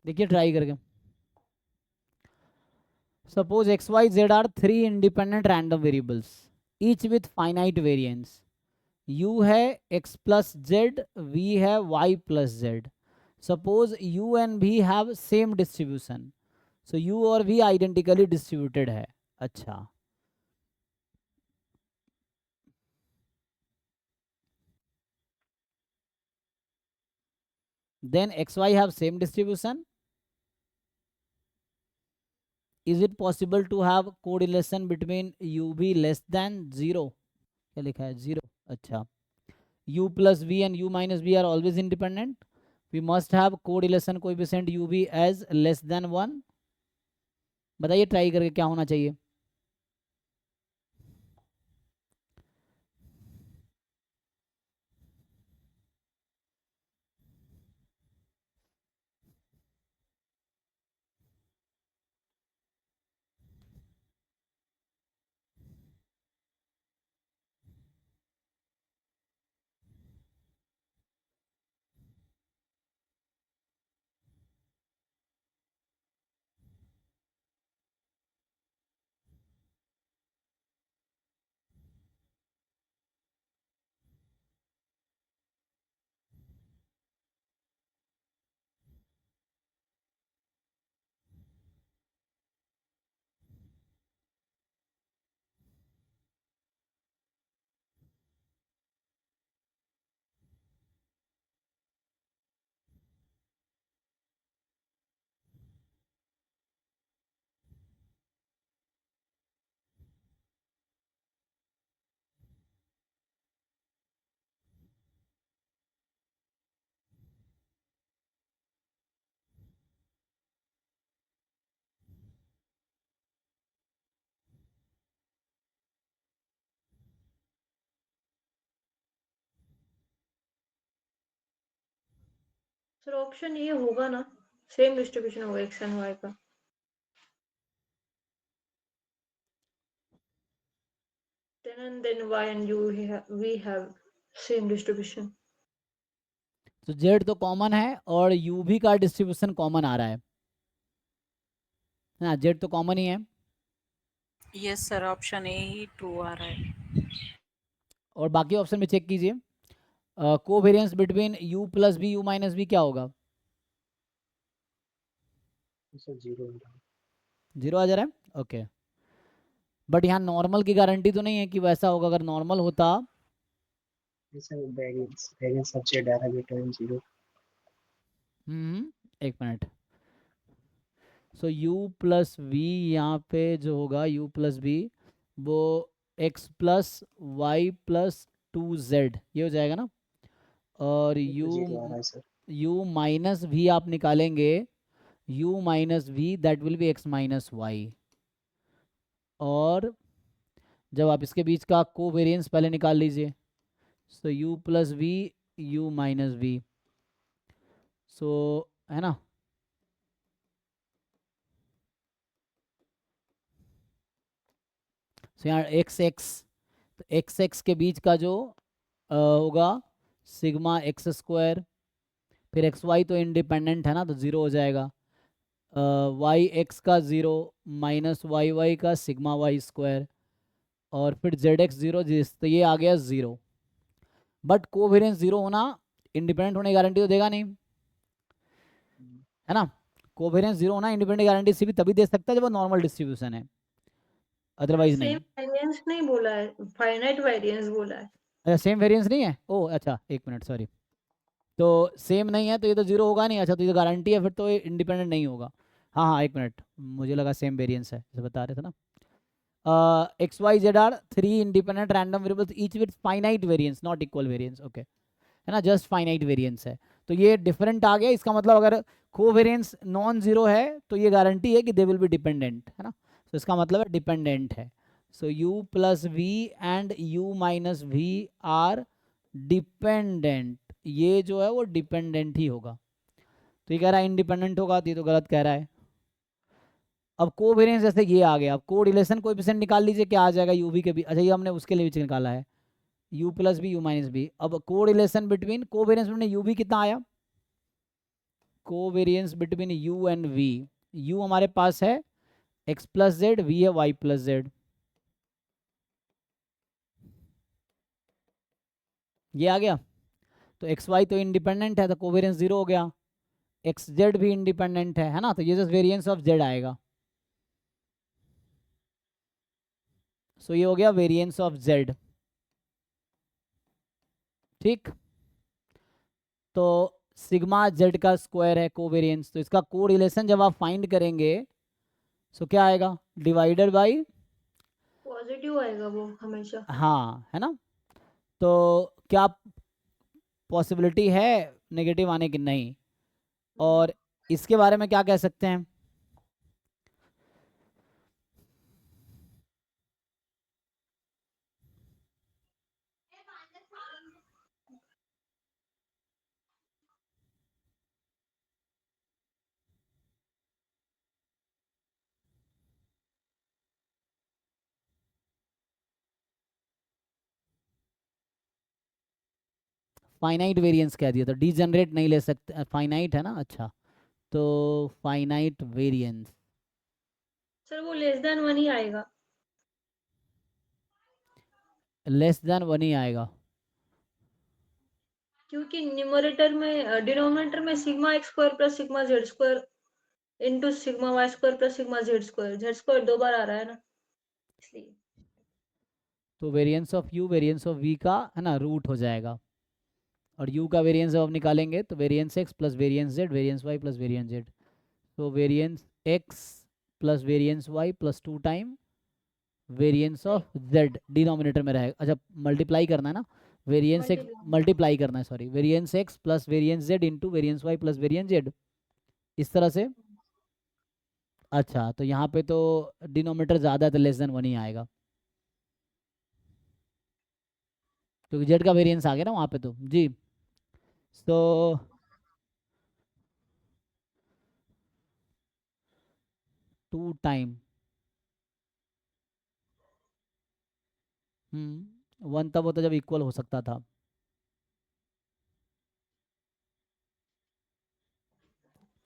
देखिए ट्राई करके, suppose X Y Z are 3 independent random variables each with finite variance. u है x प्लस जेड, v है y प्लस जेड। Suppose u and v have same distribution, so u और v आइडेंटिकली डिस्ट्रीब्यूटेड है। अच्छा, then X Y have same distribution, is it possible to have correlation between U V less than zero. क्या लिखा है, zero. अच्छा, u plus V and u minus V are always independent, we must have correlation coefficient u V as less than 1। बताइए try करके क्या होना चाहिए। Sir option ये होगा ना, सेम डिस्ट्रीब्यूशन होगा एक्स एंड वाई का। then y and u we have same distribution. तो जेड तो कॉमन है और यू भी का डिस्ट्रीब्यूशन कॉमन आ रहा है ना, जेड तो कॉमन ही है। यस सर, ऑप्शन ए ही ट्रू आ रहा है। और बाकी ऑप्शन में चेक कीजिए, covariance between u plus B U minus B क्या होगा? Sir zero. जीरो आ जा रहा है, ओके। बट यहाँ नॉर्मल की गारंटी तो नहीं है कि वैसा होगा, अगर नॉर्मल होता। सर वेरिएंस ऑफ जेड आ रहा है बेटा जीरो। एक minute. So u plus V यहाँ पे जो होगा u प्लस बी वो x plus Y plus two Z ये हो जाएगा ना। और जीरो आ रहा है सर। u माइनस वी आप निकालेंगे, u minus V that will be x minus Y. और जब आप इसके बीच का कोवेरियंस पहले निकाल लीजिए, so u plus V u minus V, so है ना। सो यहाँ एक्स एक्स, तो एक्स एक्स के बीच का जो होगा सिग्मा एक्स स्क्वायर, फिर एक्स वाई तो इंडिपेंडेंट है ना तो ज़ीरो हो जाएगा, वाई एक्स का ज़ीरो माइनस वाई वाई का सिग्मा वाई स्क्वायर, और फिर जेड एक्स ज़ीरो जिस तो ये आ गया ज़ीरो। बट कोवेरियंस ज़ीरो होना इंडिपेंडेंट होने की गारंटी तो देगा नहीं, है ना। कोवेरियंस ज़ीरो होना इंडिपेंडेंट गारंटी से भी तभी दे सकता है जब वो नॉर्मल डिस्ट्रीब्यूशन है, अदरवाइज सेम नहीं। वेरिएंस नहीं बोला है, फाइनाइट वेरिएंस बोला है। अच्छा सेम वेरिएंस नहीं है, ओ अच्छा एक मिनट सॉरी। तो सेम नहीं है तो ये तो जीरो होगा नहीं, अच्छा तो ये गारंटी है फिर तो ये इंडिपेंडेंट नहीं होगा। हाँ हाँ एक मिनट, मुझे लगा सेम वेरिएंस है जैसे बता रहे थे ना। X Y Z are three independent random variables each with finite variance not equal variance, okay है ना, जस्ट फाइनाइट वेरिएंस है। तो ये डिफरेंट आ गया, इसका मतलब अगर कोवेरिएंस नॉन जीरो है तो ये गारंटी है कि दे विल बी डिपेंडेंट, है ना। तो इसका मतलब है डिपेंडेंट है। So u plus V and u minus V are dependent, ये जो है वो डिपेंडेंट ही होगा। तो ये कह रहा है इंडिपेंडेंट होगा, तो ये तो गलत कह रहा है। अब कोवेरिएंस जैसे ये आ गया, अब को रिलेशन कोएफिशिएंट निकाल लीजिए, क्या आ जाएगा u v के भी, अच्छा ये हमने उसके लिए भी निकाला है u plus B U minus V. अब correlation between covariance between u v कितना आया, covariance between u and v, u हमारे पास है x प्लस जेड, v है y प्लस जेड, ये आ गया। तो एक्स वाई तो इंडिपेंडेंट है तो कोवेरिएंस जीरो हो गया, एक्स जेड भी इंडिपेंडेंट है ना, तो ये जस्ट वेरिएंस ऑफ जेड आएगा। सो ये हो गया वेरिएंस ऑफ जेड, ठीक। तो सिग्मा जेड का स्क्वायर है कोवेरिएंस, तो इसका को रिलेशन जब आप फाइंड करेंगे सो क्या आएगा, डिवाइडेड बाई, पॉजिटिव आएगा वो हमेशा। हाँ है ना। तो क्या पॉसिबिलिटी है नेगेटिव आने की, नहीं। और इसके बारे में क्या कह सकते हैं, फाइनाइट वेरिएंस कह दिया, तो डीजनरेट नहीं ले सकते, फाइनाइट है ना, अच्छा तो फाइनाइट वेरिएंस, सर वो लेस देन वन ही आएगा, लेस देन वन ही आएगा। क्योंकि न्यूमरेटर में डिनोमिनेटर में sigma X square plus sigma Z square into sigma Y square plus sigma Z square दो बार आ रहा है ना, इसलिए। तो variance of u variance of v का है ना रूट हो जाएगा, और u का वेरिएंस जब हम निकालेंगे तो variance x plus variance z variance y plus variance z, तो variance x plus variance y plus two time variance of z denominator में रहेगा, अच्छा मल्टीप्लाई करना है ना, वेरिएंस x मल्टीप्लाई करना है sorry, variance x plus variance z into variance y plus variance z, इस तरह से। अच्छा तो यहाँ पे तो डिनोमिनेटर ज़्यादा है तो लेस देन वन ही आएगा, क्योंकि जेड का वेरिएंस आ गया ना वहाँ पे तो जी। तो 2 टाइम 1 तब होता जब इक्वल हो सकता था।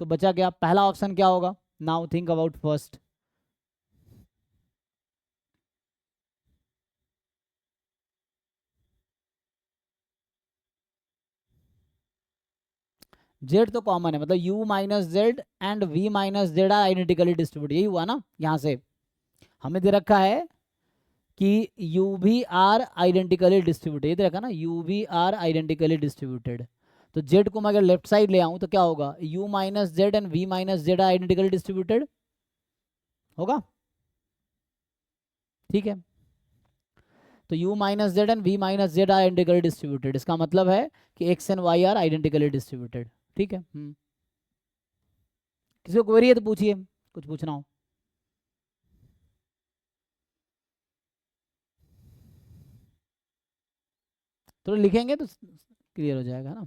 तो बचा क्या, पहला ऑप्शन क्या होगा? Now think about first. Z तो कॉमन है, मतलब u minus Z and v minus Z are identically distributed, यही हुआ ना। यहाँ से हमें दे रखा है कि u भी आर आइडेंटिकली डिस्ट्रीब्यूटेड, ये दे रखा ना u भी आर आइडेंटिकली डिस्ट्रीब्यूटेड। तो z को मैं अगर लेफ्ट साइड ले आऊँ तो क्या होगा, u minus Z and v minus Z are identically distributed होगा, ठीक है। तो u minus Z and v minus Z are identically distributed, इसका मतलब है कि x and y are identically distributed, ठीक है। किसी को क्वेरी है तो पूछिए, कुछ पूछना हो तो लिखेंगे तो क्लियर हो जाएगा ना।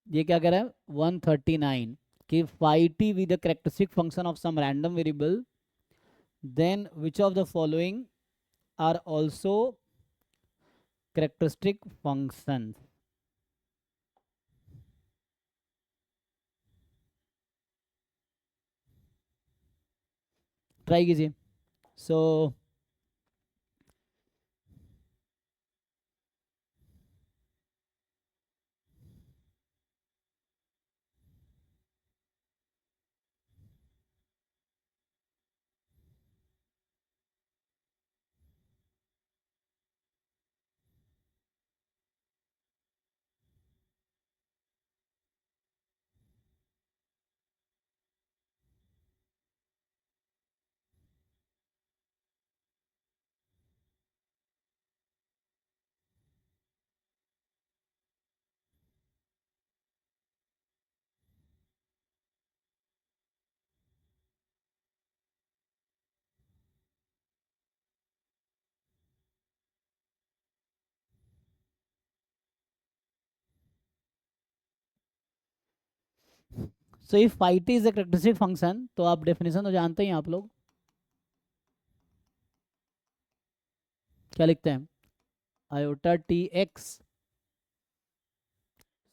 ये क्या कह रहा है 139 कि phi t with the characteristic function of some random variable, then which of the following are also characteristic functions? Try कीजिए। So so if phi t is a characteristic function, तो आप डेफिनेशन तो जानते ही हैं आप लोग, क्या लिखते हैं, आयोटा टी एक्स।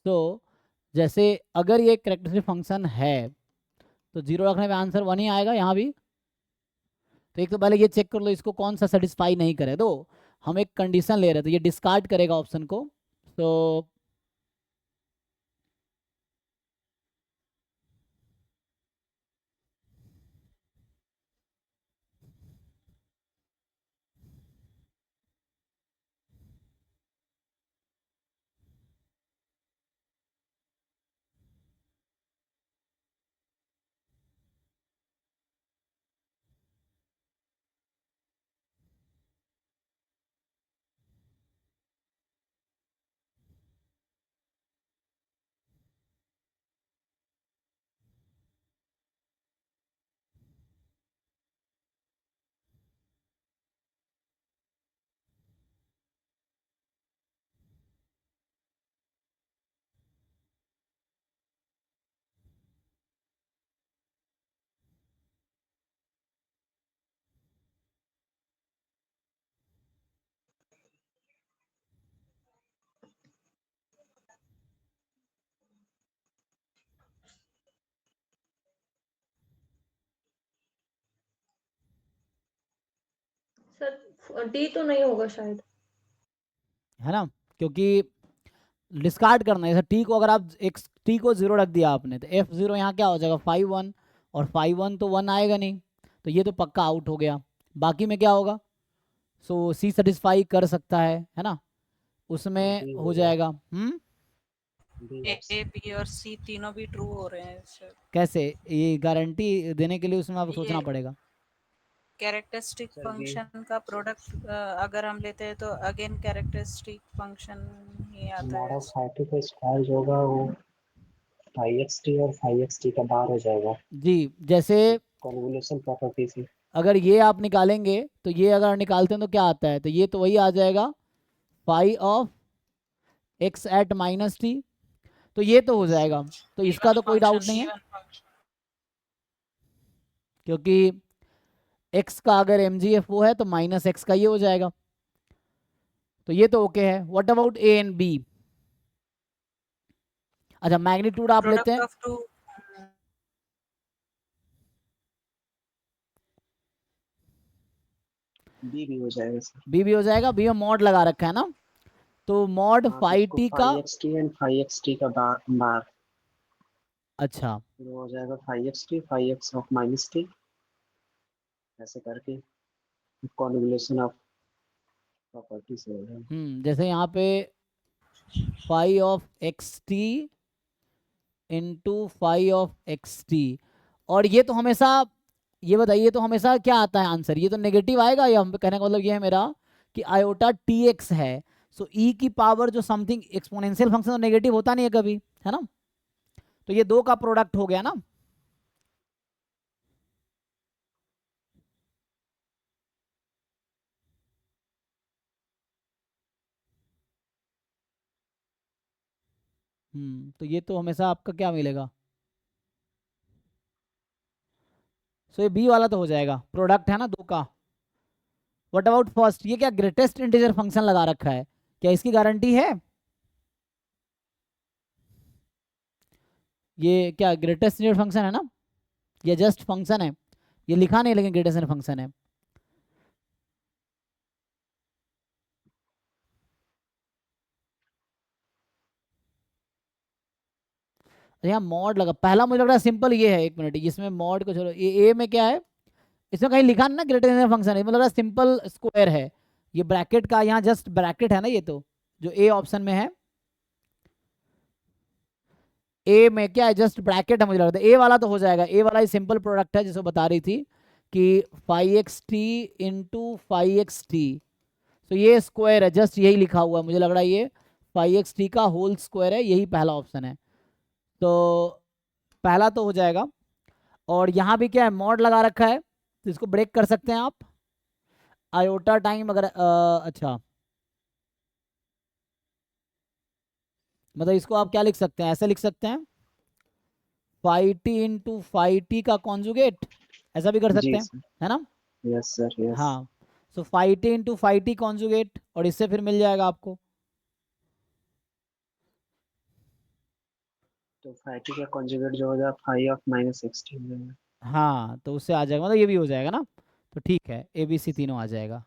तो जैसे अगर ये कैरेक्टरिस्टिक फंक्शन है तो जीरो रखने पे आंसर 1 ही आएगा यहाँ भी। तो एक तो पहले ये चेक कर लो इसको कौन सा सेटिस्फाई नहीं करे, तो हम एक कंडीशन ले रहे थे, तो ये डिस्कार्ड करेगा ऑप्शन को। तो सर डी तो नहीं होगा शायद। है ना, क्योंकि डिस्कार्ड करना है। जैसे टी को अगर आप एक्स टी को 0 रख दिया आपने, तो एफ 0 यहाँ क्या हो जाएगा 5 1, और 5 1 तो 1 आएगा नहीं, तो ये तो पक्का आउट हो गया। बाकी में क्या होगा, सो सी सेटिस्फाई कर सकता है ना, उसमें B हो होगा, जाएगा। B ए option। बी और सी तीनों भी ट्रू हो रहे हैं सर। कैसे, ये गारंटी देने के लिए उसमें आपको ये सोचना पड़ेगा। कैरेक्टरिस्टिक सर B फंक्शन का प्रोडक्ट अगर हम लेते हैं तो अगेन कैरेक्टरिस्टिक फंक्शन ही आता हमारा है। फाइव का स्क्वायर जो होगा वो 5xt और 5xt का बार हो जाएगा जी, जैसे कॉन्वोल्यूशन प्रॉपर्टी से। अगर ये आप निकालेंगे, तो ये अगर निकालते हैं तो क्या आता है, तो ये तो वही आ जाएगा phi of X at minus T, तो ये तो हो जाएगा, तो इसका गिवन तो कोई डाउट फंक्शन नहीं है, गिवन फंक्शन। क्योंकि x का अगर एम जी एफ वो है तो माइनस एक्स का ये हो जाएगा, तो ये तो ओके है। What about A and B. अच्छा, मैग्नीट्यूड आप लेते प्रोडक्ट हैं, ऑफ टू B भी हो जाएगा सर। बी भी हो जाएगा, बी में मॉड लगा रखा है ना, तो मॉड हाँ तो फाइव उसको टी का, 5xt एंड 5xt का बार बार अच्छा फिर हो जाएगा 5xt 5x of minus T, ऐसे करके कॉन्वोल्यूशन ऑफ प्रॉपर्टी से हो जाएगा। जैसे यहाँ पे five of X T into phi of X T, और ये तो हमेशा, ये बताइए तो हमेशा क्या आता है आंसर, ये तो नेगेटिव आएगा, या हम कहने का मतलब ये है मेरा कि आयोटा टी एक्स है, सो ई की पावर जो समथिंग एक्सपोनेंशियल फंक्शन तो नेगेटिव होता नहीं है कभी, है ना, तो ये दो का प्रोडक्ट हो गया ना। तो ये तो हमेशा आपका क्या मिलेगा, सो ये बी वाला तो हो जाएगा, प्रोडक्ट है ना दो का। व्हाट अबाउट फर्स्ट, ये क्या ग्रेटेस्ट इंटीजर फंक्शन लगा रखा है, क्या इसकी गारंटी है, ये क्या ग्रेटेस्ट इंटीजर फंक्शन है ना, ये जस्ट फंक्शन है, ये लिखा नहीं लेकिन ग्रेटेस्ट फंक्शन है। यहाँ मॉड लगा, पहला मुझे लग रहा है सिंपल ये है, एक मिनट, इसमें मॉड को छोड़ो, ये ए में क्या है, इसमें कहीं लिखा नहीं ना ग्रेटर फंक्शन है, मतलब लग रहा है सिंपल स्क्वायर है, ये ब्रैकेट का यहाँ जस्ट ब्रैकेट है ना, ये तो जो ए ऑप्शन में है, ए में क्या है जस्ट ब्रैकेट है, मुझे लगता है ए वाला तो हो जाएगा, ए वाला ही सिंपल प्रोडक्ट है, जिसको बता रही थी कि 5xt इंटू 5xt, तो ये स्क्वायर है, जस्ट यही लिखा हुआ है, मुझे लग रहा है ये 5xt का होल स्क्वायर है, यही पहला ऑप्शन है, तो पहला तो हो जाएगा। और यहाँ भी क्या है, मॉड लगा रखा है, तो इसको ब्रेक कर सकते हैं आप, आयोटा टाइम अगर अच्छा, मतलब इसको आप क्या लिख सकते हैं, ऐसे लिख सकते हैं 5t इंटू 5t का कॉन्जुगेट, ऐसा भी कर सकते जी हैं, सर। है ना, यस सर यस। हाँ, सो 5t इंटू 5t कॉन्जुगेट, और इससे फिर मिल जाएगा आपको, तो 5t का कॉन्जुगेट जो हो जाएगा 5 ऑफ माइनस 16 हो जाएगा। हाँ, तो उससे आ जाएगा, मतलब ये भी हो जाएगा ना, तो ठीक है, ए बी सी तीनों आ जाएगा।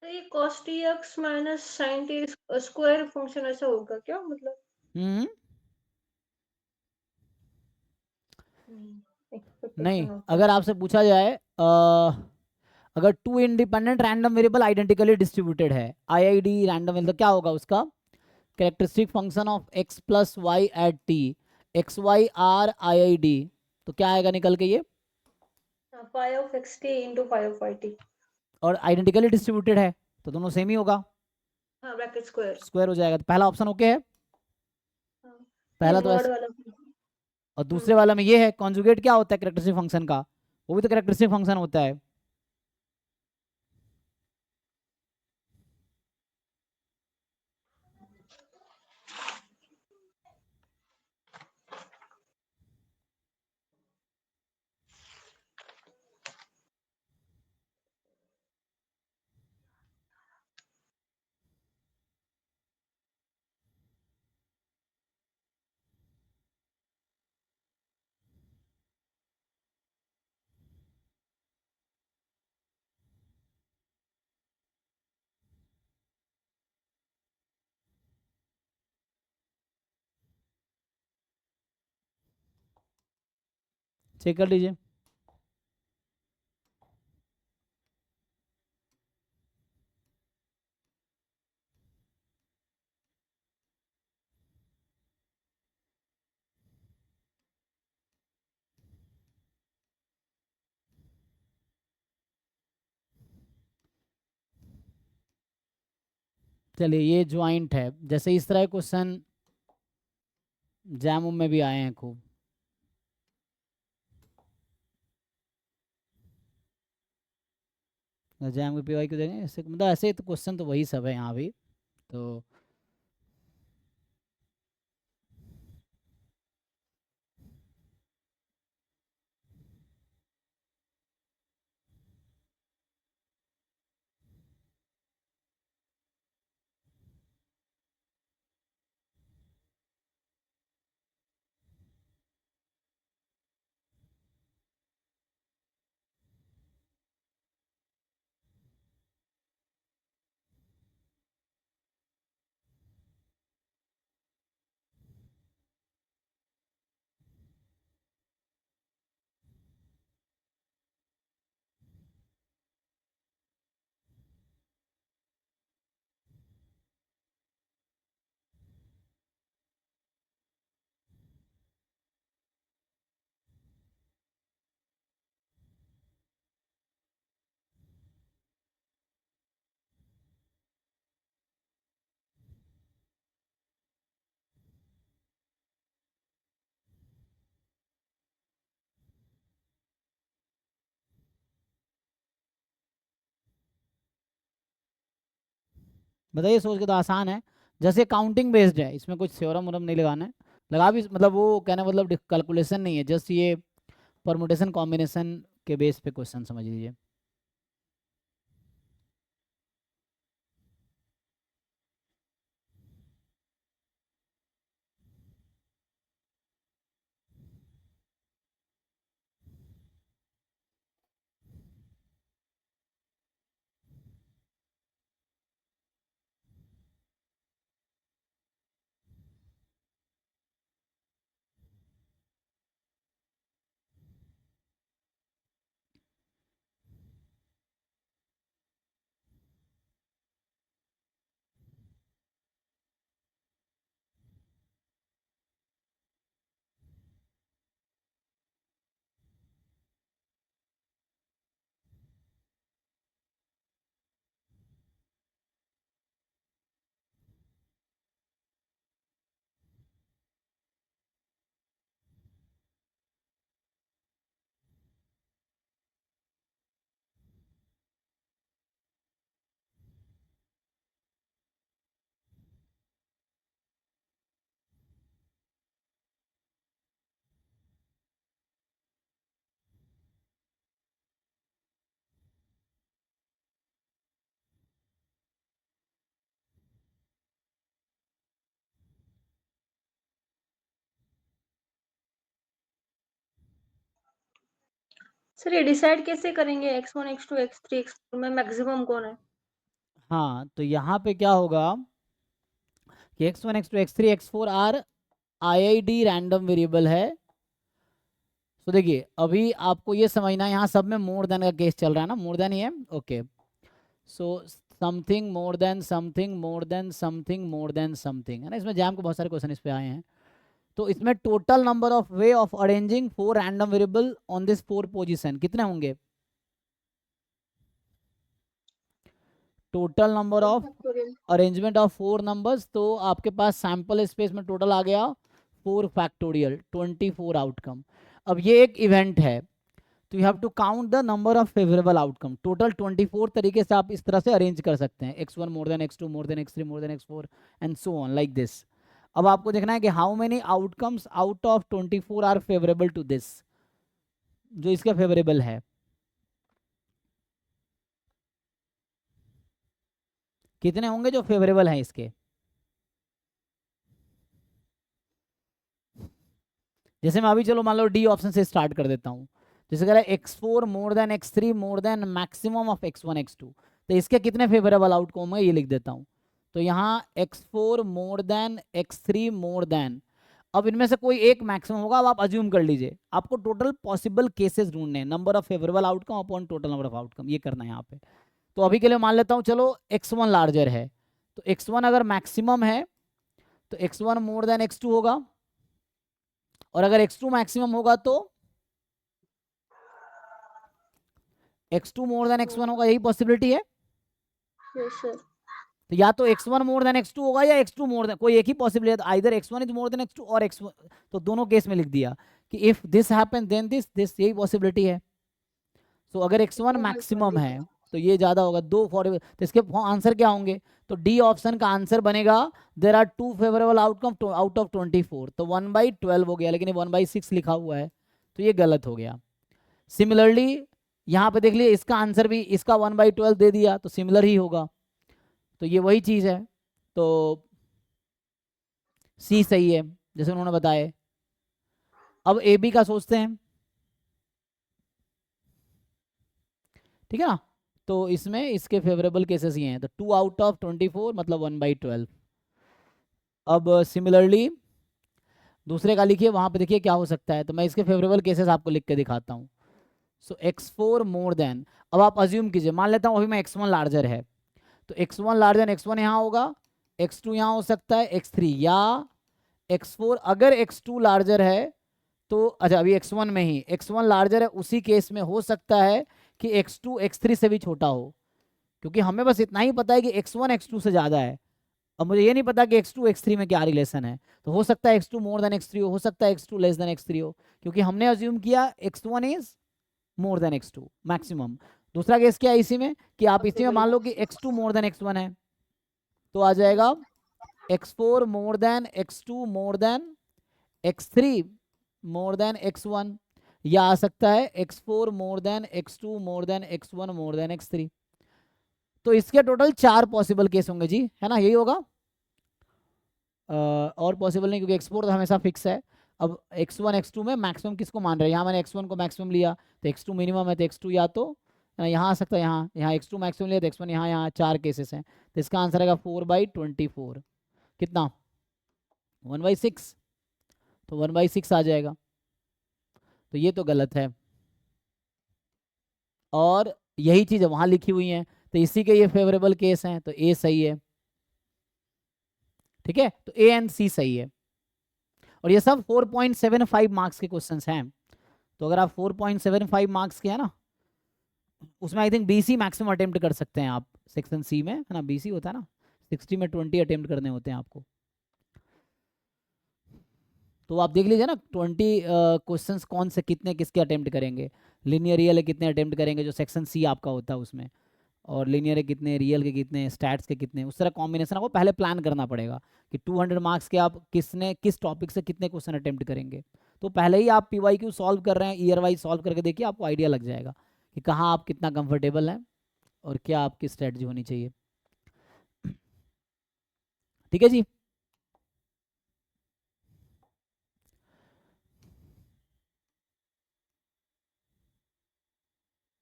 तो ये cos tx minus sin t square function ऐसा होगा क्या मतलब? हम्म नहीं, एक्सपेक्टेशन होता है। अगर आपसे पूछा जाए अगर two independent random variable identically distributed है, आईआईडी रैंडम वेरिएबल, क्या होगा उसका characteristic function of X plus Y at T, X Y are I I D, तो क्या आएगा निकल के ये, phi of X T into phi of Y T. और आइडेंटिकली डिस्ट्रीब्यूटेड है, तो दोनों सेम ही होगा, हाँ ब्रैकेट स्क्वायर। स्क्वायर हो जाएगा, तो पहला ऑप्शन ओके है, हाँ ये पहला तो मॉड ऐसे, वाला। और दूसरे वाला में ये है कॉन्जुगेट क्या होता है कैरेक्टरिस्टिक फंक्शन का, वो भी तो कैरेक्टरिस्टिक फंक्शन होता है, चेक कर लीजिए। चलिए ये ज्वाइंट है, जैसे इस तरह क्वेश्चन जैम में भी आए हैं खूब। जैम के पीवाई क्यों देंगे ऐसे, मतलब ऐसे तो क्वेश्चन तो वही सब है यहाँ भी तो। बताइए, सोच के तो आसान है, जैसे काउंटिंग बेस्ड है, इसमें कुछ थ्योरम वोरम नहीं लगाना है। लगा भी मतलब वो कहना मतलब कैलकुलेशन नहीं है, जस्ट ये परमुटेशन कॉम्बिनेशन के बेस पे क्वेश्चन समझ लीजिए। सर ये डिसाइड कैसे करेंगे x1 x2 x3 x4 में मैक्सिमम कौन है? हाँ तो यहाँ पे क्या होगा कि x1 x2 x3 x4 are IID random variable है। तो देखिए अभी आपको ये समझना है, यहाँ सब में मोर देन का केस चल रहा है ना, मोर देन ही है, okay. So something more than something more than something more than something है ना, इसमें जैम को बहुत सारे क्वेश्चन इस पे आए हैं। तो इसमें total number of way of arranging 4 random variable on this 4 position कितने होंगे? Total number of arrangement of 4 numbers, तो आपके पास सैंपल स्पेस में टोटल आ गया 4 फैक्टोरियल 24 आउटकम। अब ये एक इवेंट है तो you have to count the number of favourable outcome. Total 24 तरीके से आप इस तरह से अरेंज कर सकते हैं, x1 more than x2 more than x3 more than x4 and so on like this. अब आपको देखना है कि how many outcomes out of 24 are favourable to this, जो इसका फेवरेबल है। कितने होंगे जो फेवरेबल हैं इसके? जैसे मैं अभी चलो मान लो डी ऑप्शन से स्टार्ट कर देता हूँ, जैसे कह रहा है x4 more than x3 more then maximum of x1 x2, तो इसके कितने फेवरेबल आउटकम है ये लिख देता हूँ। तो यहाँ x4 मोर देन x3 मोर देन, अब इनमें से कोई एक मैक्सिमम होगा, अब आप अज्यूम कर लीजिए, आपको टोटल पॉसिबल केसेस ढूंढने हैं, number of favourable outcome upon total number of outcome, ये करना है यहाँ पे। तो अभी के लिए मान लेता हूँ चलो x1 लार्जर है, तो x1 अगर मैक्सिमम है तो x1 मोर देन x2 होगा, और अगर x2 मैक्सिमम होगा तो x2 मोर देन x1 होगा, यही पॉसिबिलिटी है। Yes sir. तो या तो x1 मोर देन x2 होगा या x2 मोर देन, कोई एक ही पॉसिबिलिटी है, तो either x1 is more than x2 और x1, तो दोनों केस में लिख दिया कि if this happen then this, यही पॉसिबिलिटी है। तो अगर x1 मैक्सिमम है तो ये ज्यादा होगा, दो फॉर, तो इसके आंसर क्या होंगे, तो डी ऑप्शन का आंसर बनेगा there are 2 favourable outcome out of 24, तो 1/12 हो गया, लेकिन ये 1/6 लिखा हुआ है, तो ये गलत हो गया। सिमिलरली यहाँ पे देख लिए, इसका आंसर भी इसका 1/12 दे दिया, तो सिमिलर ही होगा, तो ये वही चीज है, तो सी सही है जैसे उन्होंने बताया। अब ए बी का सोचते हैं, ठीक है ना, तो इसमें इसके फेवरेबल केसेस ये हैं, तो 2 आउट ऑफ 24 मतलब 1/12। अब सिमिलरली दूसरे का लिखिए, वहां पे देखिए क्या हो सकता है, तो मैं इसके फेवरेबल केसेस आपको लिख के दिखाता हूँ। सो x4 मोर देन, अब आप अज्यूम कीजिए, मान लेता हूँ अभी मैं x1 लार्जर है, तो x1 लार्जर x1 यहाँ होगा, x2 यहाँ हो सकता है, x3 या x4, अगर x2 लार्जर है तो, अच्छा अभी x1 में ही x1 लार्जर है, उसी केस में हो सकता है कि x2 x3 से भी छोटा हो, क्योंकि हमें बस इतना ही पता है कि x1 x2 से ज़्यादा है, अब मुझे ये नहीं पता कि x2 x3 में क्या रिलेशन है, तो हो सकता है x2 मोर देन x3 हो सकता है x2 लेस देन x3 हो, क्योंकि हमने अज्यूम किया x1 is more than x2 maximum. दूसरा केस क्या है इसी में, कि आप इसी में मान लो कि x2 मोर देन x1 है, तो आ जाएगा x4 मोर than x2 more than x3 more then x1, या आ सकता है x4 मोर than x2 more then x1 more than x3। तो इसके टोटल 4 पॉसिबल केस होंगे जी, है ना, यही होगा, और पॉसिबल नहीं, क्योंकि x4 तो हमेशा फिक्स है। अब x1 x2 में मैक्सिमम किसको मान रहे हैं, यहाँ मैंने x1 को मैक्सिमम लिया, तो x2 मिनिमम है, तो x2 या तो यहाँ आ सकता है, यहाँ यहाँ x2 मैक्सिमम लिया तो x1 यहाँ, यहाँ 4 केसेस हैं, तो इसका आंसर आएगा 4/24, कितना 1/6, तो 1/6 आ जाएगा, तो ये तो गलत है, और यही चीज़ वहाँ लिखी हुई है, तो इसी के ये फेवरेबल केस हैं, तो ए सही है, ठीक है, तो ए एंड सी सही है, और ये सब 4.75 मार्क्स के क्वेश्चंस हैं, तो अगर आप 4.75 मार्क्स के है ना, उसमें I think BC maximum attempt कर सकते हैं आप, सेक्शन सी में है ना, बीसी होता है ना, 60 में 20 अटेम्प्ट करने होते हैं आपको, तो आप देख लीजिए ना 20 क्वेश्चंस कौन से कितने किसके अटेम्प्ट करेंगे, लिनियर रियल है कितने अटेम्प्ट करेंगे जो सेक्शन सी आपका होता है उसमें, और लिनियर है कितने, रियल के कितने, स्टैट्स के कितने, उस तरह कॉम्बिनेशन आपको पहले प्लान करना पड़ेगा कि 200 मार्क्स के आप किसने किस टॉपिक से कितने क्वेश्चन अटेम्प्ट करेंगे, तो पहले ही आप PYQ सॉल्व कर रहे हैं, ईयर वाइज सॉल्व करके देखिए, आपको आइडिया लग जाएगा कि कहाँ आप कितना कंफर्टेबल हैं और क्या आपकी स्ट्रेटजी होनी चाहिए, ठीक है जी।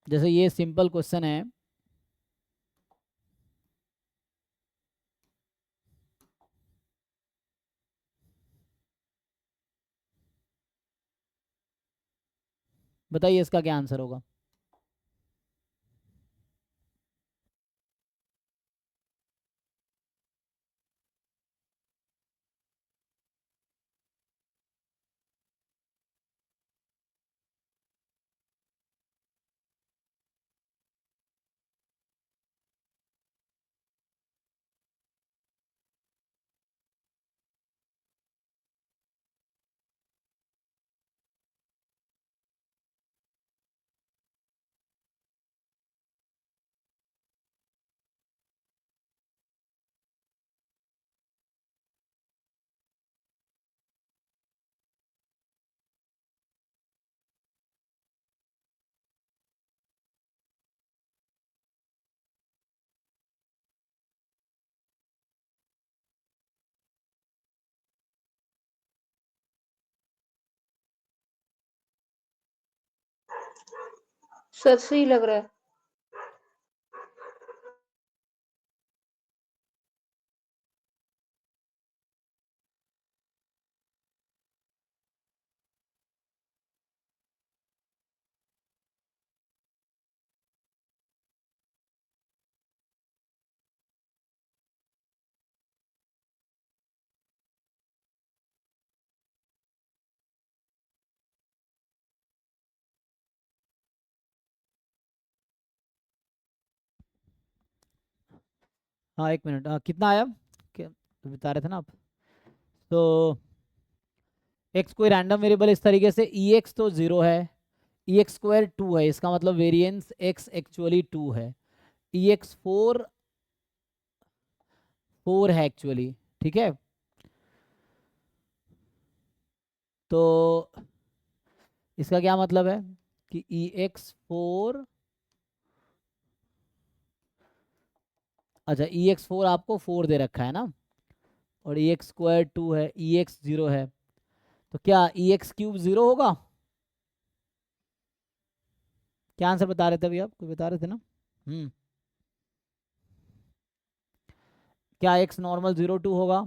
जैसे ये सिंपल क्वेश्चन है, बताइए इसका क्या आंसर होगा। सर सही लग रहा है। हाँ एक मिनट, कितना आया, क्या बता रहे थे ना आप? तो एक्स कोई रैंडम वेरिएबल इस तरीके से, ई एक्स तो 0 है, ई एक्स स्क्वायर 2 है, इसका मतलब वेरिएंस एक्स एक्चुअली 2 है, ई एक्स 4 है एक्चुअली, ठीक है। तो इसका क्या मतलब है कि ई एक्स 4, अच्छा ई एक्स 4 आपको 4 दे रखा है ना, और ई एक्स स्क्वायर 2 है, ई एक्स 0 है, तो क्या ई एक्स क्यूब 0 होगा? क्या आंसर बता रहे थे अभी आप, कोई बता रहे थे ना? क्या एक्स नॉर्मल 0 2 होगा?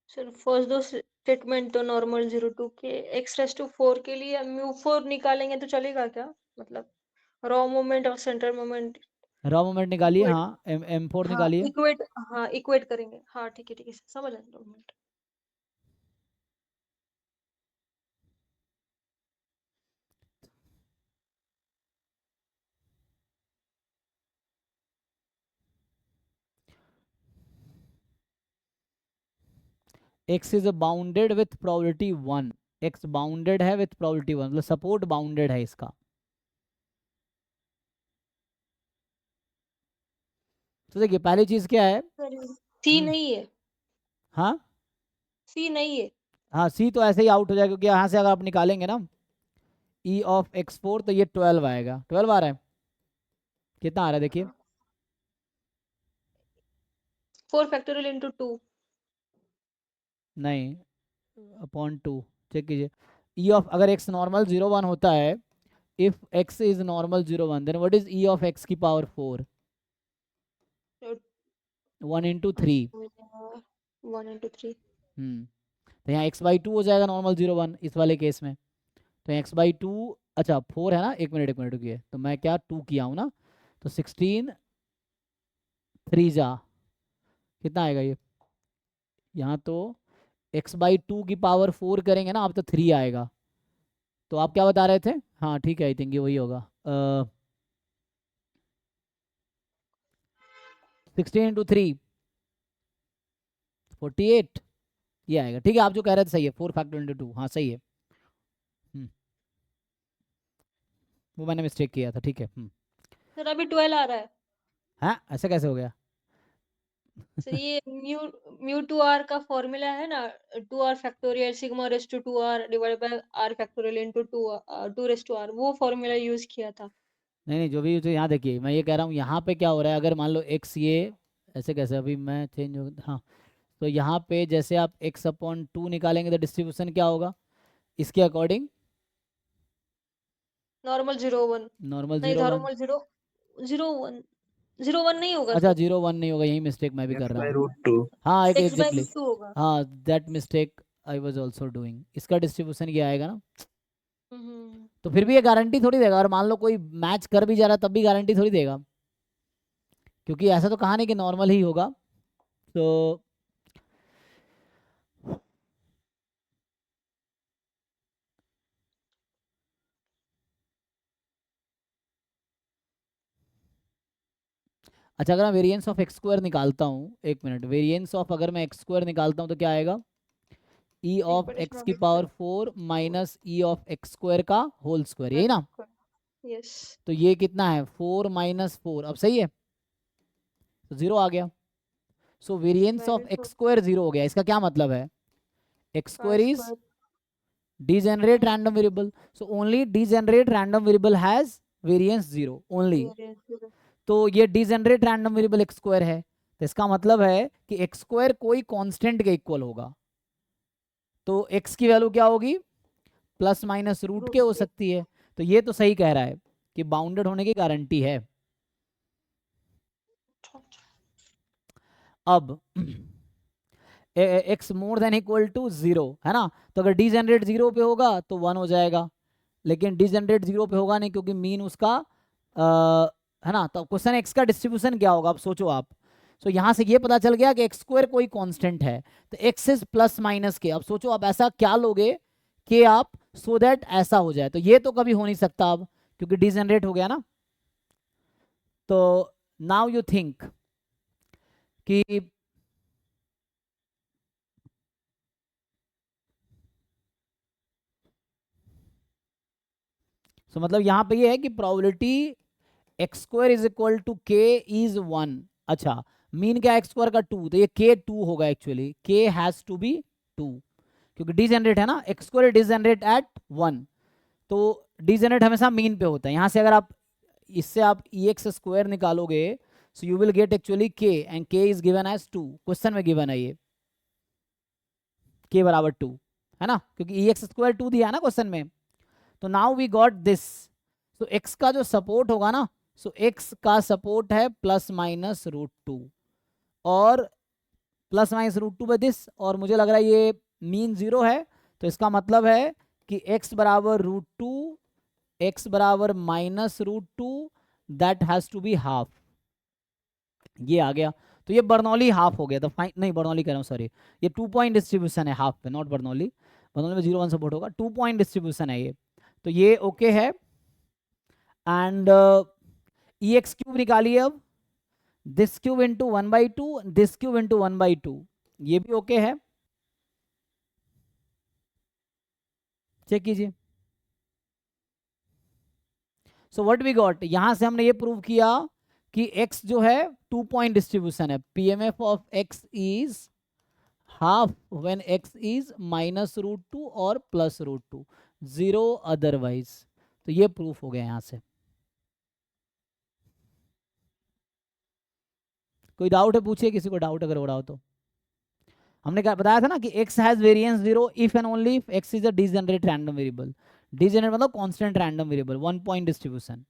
सर फर्स्ट दो स्टेटमेंट तो नॉर्मल 0 2 के, x⁴ के लिए μ4 निकालेंगे तो चलेगा क्या? मतलब रॉ मोमेंट और सेंटर मोमेंट रॉ मोमेंट निकालिए, इक्वेट, हाँ एम 4 हाँ निकालिए। इक्वेट, हाँ इक्वेट करेंगे, हाँ ठीक है समझ आया raw moment. X is bounded with probability 1, x bounded है विथ प्रोबेबिलिटी 1, मतलब सपोर्ट बाउंडेड है इसका। तो देखिए पहली चीज क्या है, सी नहीं है, हाँ सी नहीं है। हाँ सी तो ऐसे ही आउट हो जाएगा, क्योंकि यहाँ से अगर आप निकालेंगे ना ई ऑफ एक्स 4 तो ये 12 आएगा, 12 आ रहा है, कितना आ रहा है देखिए, 4 फैक्टोरियल इंटू 2। नहीं अपॉन 2, चेक कीजिए, ई ऑफ अगर एक्स नॉर्मल 0 1 होता है, if X is normal 0 1 then what is E of X की पावर 4, 1 into 3। 1 into 3। तो यहाँ x बाई 2 हो जाएगा नॉर्मल 0 1 इस वाले केस में, तो x बाई 2, अच्छा 4 है ना, एक मिनट रुकिए, तो मैं क्या 2 किया हूँ ना, तो 16 3 जा कितना आएगा ये, यहाँ तो x बाई 2 की पावर 4 करेंगे ना आप तो 3 आएगा, तो आप क्या बता रहे थे, हाँ ठीक है आई थिंक ये वही होगा, 16 into 3 48 ये आएगा, ठीक है आप जो कह रहे थे सही है, 4 फैक्टर इंटू 2, हाँ सही है, वो मैंने मिस्टेक किया था, ठीक है। सर अभी 12 आ रहा है। हाँ ऐसा कैसे हो गया? सर ये म्यू 2r का फॉर्मूला है ना, 2r factorial sigma raise to 2r divided by r factorial into 2 raise to r, वो फॉर्मूला यूज किया था। नहीं नहीं जो भी, जो यहाँ देखिए मैं ये कह रहा हूँ, यहाँ पे क्या हो रहा है, अगर मान लो एक्स ये ऐसे कैसे, अभी मैं चेंज हो, हाँ तो यहाँ पे जैसे आप एक्स अपॉन 2 निकालेंगे तो डिस्ट्रीब्यूशन क्या होगा इसके अकॉर्डिंग, नॉर्मल 0 1, नॉर्मल नहीं 0 1, नॉर्मल 0 0 1 नहीं होगा अच्छा सर, 0 1 नहीं होगा, यही मिस्टेक मैं भी कर रहा हूँ, x/√2। हाँ एक x बाय एग्जैक्टली, 2 होगा। हाँ that mistake I was also doing, इसका डिस्ट्रीब्यूशन ये आएगा ना, तो फिर भी ये गारंटी थोड़ी देगा, और मान लो कोई मैच कर भी जा रहा है तब भी गारंटी थोड़ी देगा, क्योंकि ऐसा तो कहा नहीं कि नॉर्मल ही होगा, तो अच्छा अगर मैं वेरिएंस ऑफ एक्स स्क्वायर निकालता हूँ, एक मिनट, वेरिएंस ऑफ अगर मैं एक्स स्क्वायर निकालता हूँ तो क्या आएगा, ई ऑफ एक्स की power 4 minus E of x square का होल स्क्वायर, यही ना, यस। तो ये कितना है 4 माइनस 4, अब सही है, तो 0 आ गया, सो वेरिएंस ऑफ एक्स स्क्वायर 0 हो गया, इसका क्या मतलब है, x square is degenerate random variable, so only degenerate random variable has variance 0 only, तो ये degenerate random variable x square है, तो इसका मतलब है कि एक्स स्क्वायर कोई कांस्टेंट के इक्वल होगा, तो एक्स की वैल्यू क्या होगी, प्लस माइनस रूट के हो सकती है, तो ये तो सही कह रहा है कि बाउंडेड होने की गारंटी है। अब X more than equal to 0 है ना, तो अगर डिजेनरेट 0 पे होगा तो 1 हो जाएगा, लेकिन डिजेनरेट 0 पे होगा नहीं क्योंकि मीन उसका है ना, तो क्वेश्चन एक्स का डिस्ट्रीब्यूशन क्या होगा, अब सोचो आप, सो यहाँ से ये पता चल गया कि एक्स स्क्वायर कोई कांस्टेंट है, तो एक्स इज प्लस माइनस के, अब सोचो आप ऐसा क्या लोगे के आप सो दैट ऐसा हो जाए। तो ये तो कभी हो नहीं सकता अब, क्योंकि डिजेनरेट हो गया ना। तो नाउ यू थिंक कि सो मतलब यहां पे ये है कि probability X square is equal to K is 1। अच्छा, मीन क्या एक्स स्क्वायर का 2, तो ये के 2 होगा एक्चुअली, के हैज टू बी 2, क्योंकि डिजेनरेट है ना, एक्स स्क्वायर डिजेनरेट एट 1। तो डिजेनरेट हमेशा मीन पे होता है। यहां से अगर आप इससे आप ई एक्स स्क्वायर निकालोगे, so you will get actually के, एंड के इज गिवन एज 2, क्वेश्चन में गिवन है ये के बराबर 2, है ना, क्योंकि ई एक्स स्क्वायर 2 दिया है ना क्वेश्चन में। तो नाउ वी गॉट दिस। तो एक्स का जो सपोर्ट होगा ना, सो एक्स का सपोर्ट है ±√2 और ±√2 बाय दिस, और मुझे लग रहा है ये मीन 0 है, तो इसका मतलब है कि x बराबर √2, x बराबर -√2, that has to be half. ये आ गया, तो ये बर्नौली हाफ हो गया। तो फाइन नहीं, बर्नौली कह रहा हूँ, सॉरी, ये 2 पॉइंट डिस्ट्रीब्यूशन है हाफ पे, नॉट बर्नौली। बर्नौली में 0 1 सपोर्ट होगा, 2 पॉइंट डिस्ट्रीब्यूशन है ये, तो ये ओके है। एंड ई एक्स क्यूब निकालिए अब, this cube into 1/2, this cube into 1/2, ये भी ओके है, चेक कीजिए। सो व्हाट वी गॉट, यहां से हमने ये प्रूव किया कि x जो है 2 पॉइंट डिस्ट्रीब्यूशन है, pmf of x is half when x is -√2 और +√2, 0 अदरवाइज। तो ये प्रूफ हो गया यहां से। कोई डाउट है, पूछिए, किसी को डाउट अगर हो रहा हो तो। हमने क्या बताया था ना कि x has variance 0 if and only if x is a degenerate random variable. Degenerate मतलब constant random variable, 1 point distribution.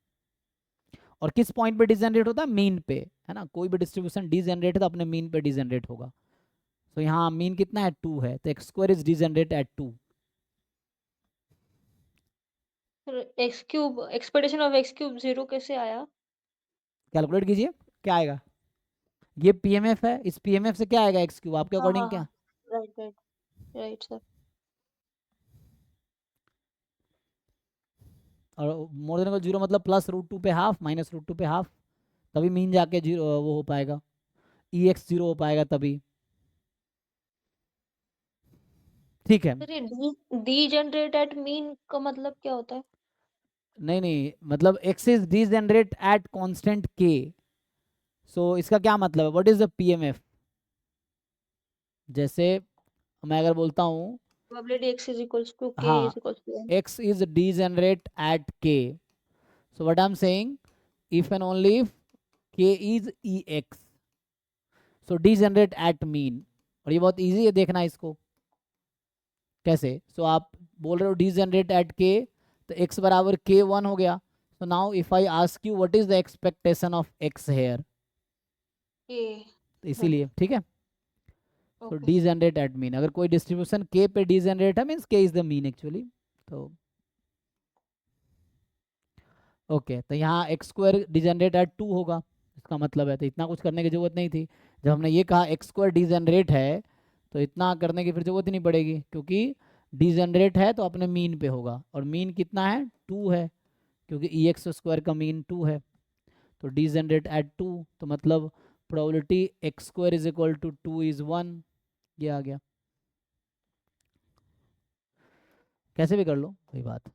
और किस पॉइंट पे डिजेनरेट होता है, मीन पे, है ना। कोई भी डिस्ट्रीब्यूशन डिजेनरेट है तो अपने मीन पे डिजेनरेट होगा। तो यहाँ मीन कितना है, 2 है, तो X square is degenerate at 2। X cube, expectation of X cube 0 कैसे आया? कैलकुलेट कीजिए क्या आएगा। ये पीएमएफ है, इस पीएमएफ से क्या आएगा एक्स क्यूब आपके हाँ अकॉर्डिंग हाँ क्या। हाँ, राइट राइट राइट सर। और मोर देन 0 मतलब +√2 पे हाफ, -√2 पे हाफ, तभी मीन जाके 0 वो हो पाएगा, ई एक्स 0 हो पाएगा तभी। ठीक है। सर ये डी जनरेट एट मीन का मतलब क्या होता है? नहीं नहीं, मतलब x is degenerate at constant के। सो इसका क्या मतलब है, व्हाट इज द पीएमएफ। जैसे मैं अगर बोलता हूँ, probability x is equals to k हाँ, is equals to 1। x is degenerate at k. So what I'm saying, if and only if k is ex, so degenerate at mean। और ये बहुत easy है देखना इसको कैसे। सो आप बोल रहे हो degenerate at k, तो x बराबर k1 हो गया। so now if I ask you what is the expectation of x here, k तो इसीलिए ठीक है। so okay. degenerate at mean, अगर कोई डिस्ट्रीब्यूशन k पे degenerate है means k is the mean actually. तो ओके, तो यहाँ एक्स स्क्वायर डिजेनरेट एट 2 होगा, इसका मतलब है, तो इतना कुछ करने की जरूरत नहीं थी। जब हमने ये कहा एक्स स्क्वायर डिजेनरेट है, तो इतना करने की फिर जरूरत ही नहीं पड़ेगी, क्योंकि डिजेनरेट है तो अपने मीन पे होगा, और मीन कितना है, 2 है, क्योंकि ई एक्स स्क्वायर का मीन 2 है। तो डिजेनरेट एट 2, तो मतलब probability X square is equal to 2 is 1, ये आ गया। कैसे भी कर लो कोई बात।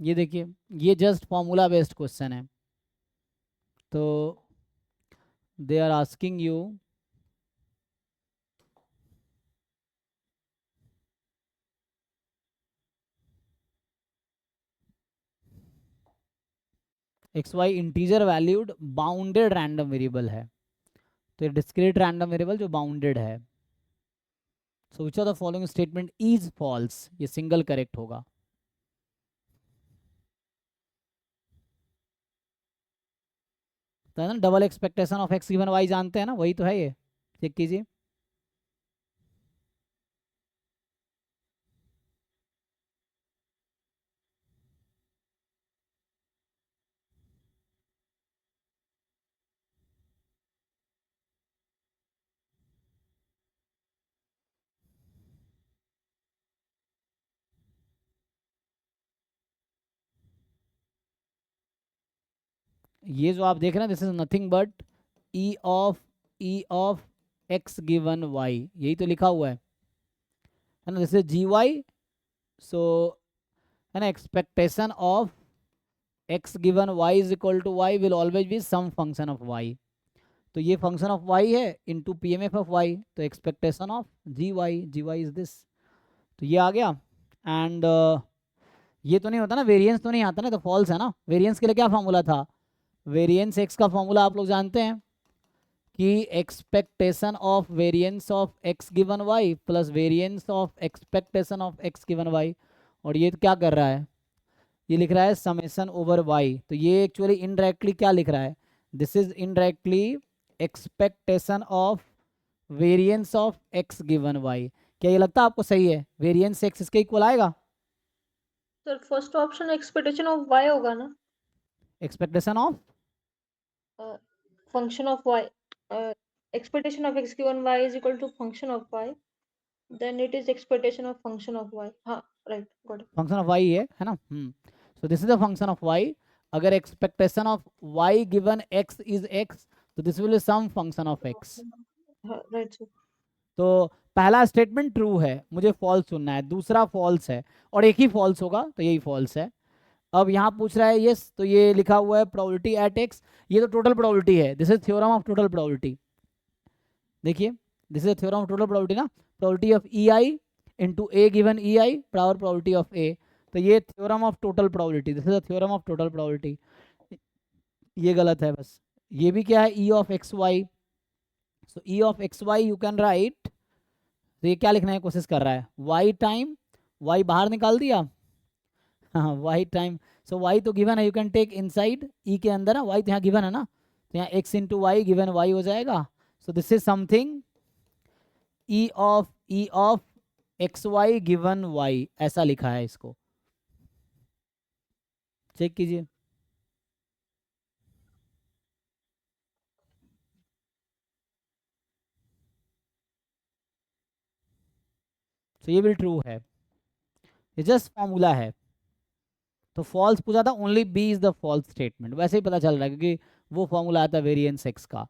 ये देखिए, ये जस्ट फॉर्मूला बेस्ड क्वेश्चन है, तो they are asking you X Y integer valued bounded random variable है, तो ये डिस्क्रीट रैंडम वेरिएबल जो बाउंडेड है। So which of the following statement is false, ये सिंगल करेक्ट होगा। तो है ना, double expectation of X given Y जानते हैं ना, वही तो है ये, चेक कीजिए। ये जो आप देख रहे हैं this is nothing but E of X given Y, यही तो लिखा हुआ है ना, this is G Y. So है ना, expectation of X given Y is equal to Y will always be some function of Y. तो ये फंक्शन ऑफ वाई है into P M F of Y, तो expectation of G Y is this, तो ये आ गया। And ये तो नहीं होता ना, वेरिएंस तो नहीं आता ना, तो फॉल्स है ना। वेरिएंस के लिए क्या फॉर्मूला था, वेरिएंस एक्स का फॉर्मूला आप लोग जानते हैं कि expectation of variance of X given Y plus variance of expectation of X given Y, और ये तो क्या कर रहा है, ये लिख रहा है समेशन ओवर वाई। तो ये एक्चुअली इनडायरेक्टली क्या लिख रहा है, this is indirectly expectation of variance of X given Y. क्या ये लगता है आपको सही है, वेरिएंस एक्स इसके इक्वल आएगा? Sir first option expectation of y होगा ना, expectation of function of y, expectation of x given y is equal to function of y, then it is expectation of function of y. हाँ right, got it. Function of Y है ना। So this is the function of Y. अगर expectation of Y given X is X, तो this will be some function of X. हाँ right sir. तो पहला statement true है, मुझे false चुनना है, दूसरा फॉल्स है, और एक ही फॉल्स होगा, तो यही फॉल्स है। अब यहाँ पूछ रहा है यस, तो ये लिखा हुआ है प्रोबेबिलिटी एट एक्स, ये तो टोटल प्रोबेबिलिटी है, this is theorem of total probability. देखिए this is theorem of total probability ना, probability of E I into A given E I power probability of A, तो ये theorem of total probability, this is the theorem of total probability. ये गलत है बस। ये भी क्या है, E of X Y. So E of X Y you can write, तो ये क्या लिखने की कोशिश कर रहा है, वाई टाइम, वाई बाहर निकाल दिया, हाँ वाई टाइम, सो वाई तो गिवन है, यू कैन टेक इनसाइड ई के अंदर ना, वाई तो यहाँ गिवन है ना, तो यहाँ X into Y given Y हो जाएगा। So this is something E of X Y given Y, ऐसा लिखा है इसको, चेक कीजिए। तो ये भी ट्रू है, ये जस्ट फॉर्मूला है। तो फॉल्स पूछा था, only B is the false statement, वैसे ही पता चल रहा है क्योंकि वो फॉर्मूला आता है वेरिएंस एक्स का,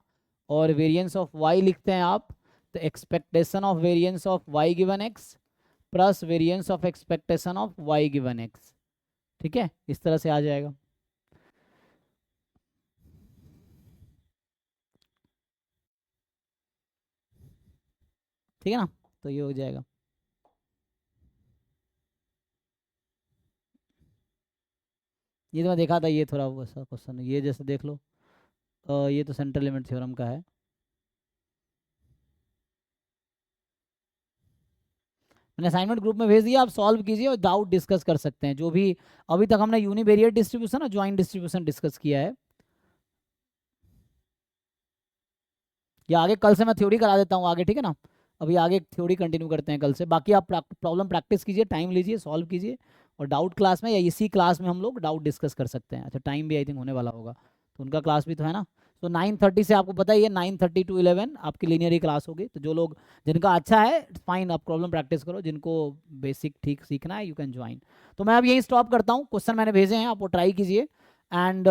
और वेरिएंस ऑफ वाई लिखते हैं आप, तो expectation of variance of Y given X plus variance of expectation of Y given X, ठीक है, इस तरह से आ जाएगा। ठीक है ना, तो ये हो जाएगा। ये तो मैं देखा था, ये थोड़ा वैसा क्वेश्चन, ये जैसे देख लो, ये तो सेंट्रल लिमिट थ्योरम का है। मैंने असाइनमेंट ग्रुप में भेज दिया, आप सॉल्व कीजिए और डाउट डिस्कस कर सकते हैं, जो भी अभी तक हमने यूनिवेरिएट डिस्ट्रीब्यूशन और ज्वाइंट डिस्ट्रीब्यूशन डिस्कस किया है। या आगे कल से मैं थ्योरी करा देता हूँ आगे, ठीक है ना, अभी आगे थ्योरी कंटिन्यू करते हैं कल से। बाकी आप प्रॉब्लम प्रैक्टिस कीजिए, टाइम लीजिए, सॉल्व कीजिए, और डाउट क्लास में या इसी क्लास में हम लोग डाउट डिस्कस कर सकते हैं। अच्छा टाइम भी आई थिंक होने वाला होगा, तो उनका क्लास भी तो है ना, तो 9:30 से आपको पता ही है, 9:30 to 11 आपकी लीनियर ही क्लास होगी। तो जो लोग जिनका अच्छा है फाइन, आप प्रॉब्लम प्रैक्टिस करो, जिनको बेसिक ठीक सीखना है यू कैन ज्वाइन। तो मैं अब यहीं स्टॉप करता हूँ, क्वेश्चन मैंने भेजे हैं, आप वो ट्राई कीजिए। एंड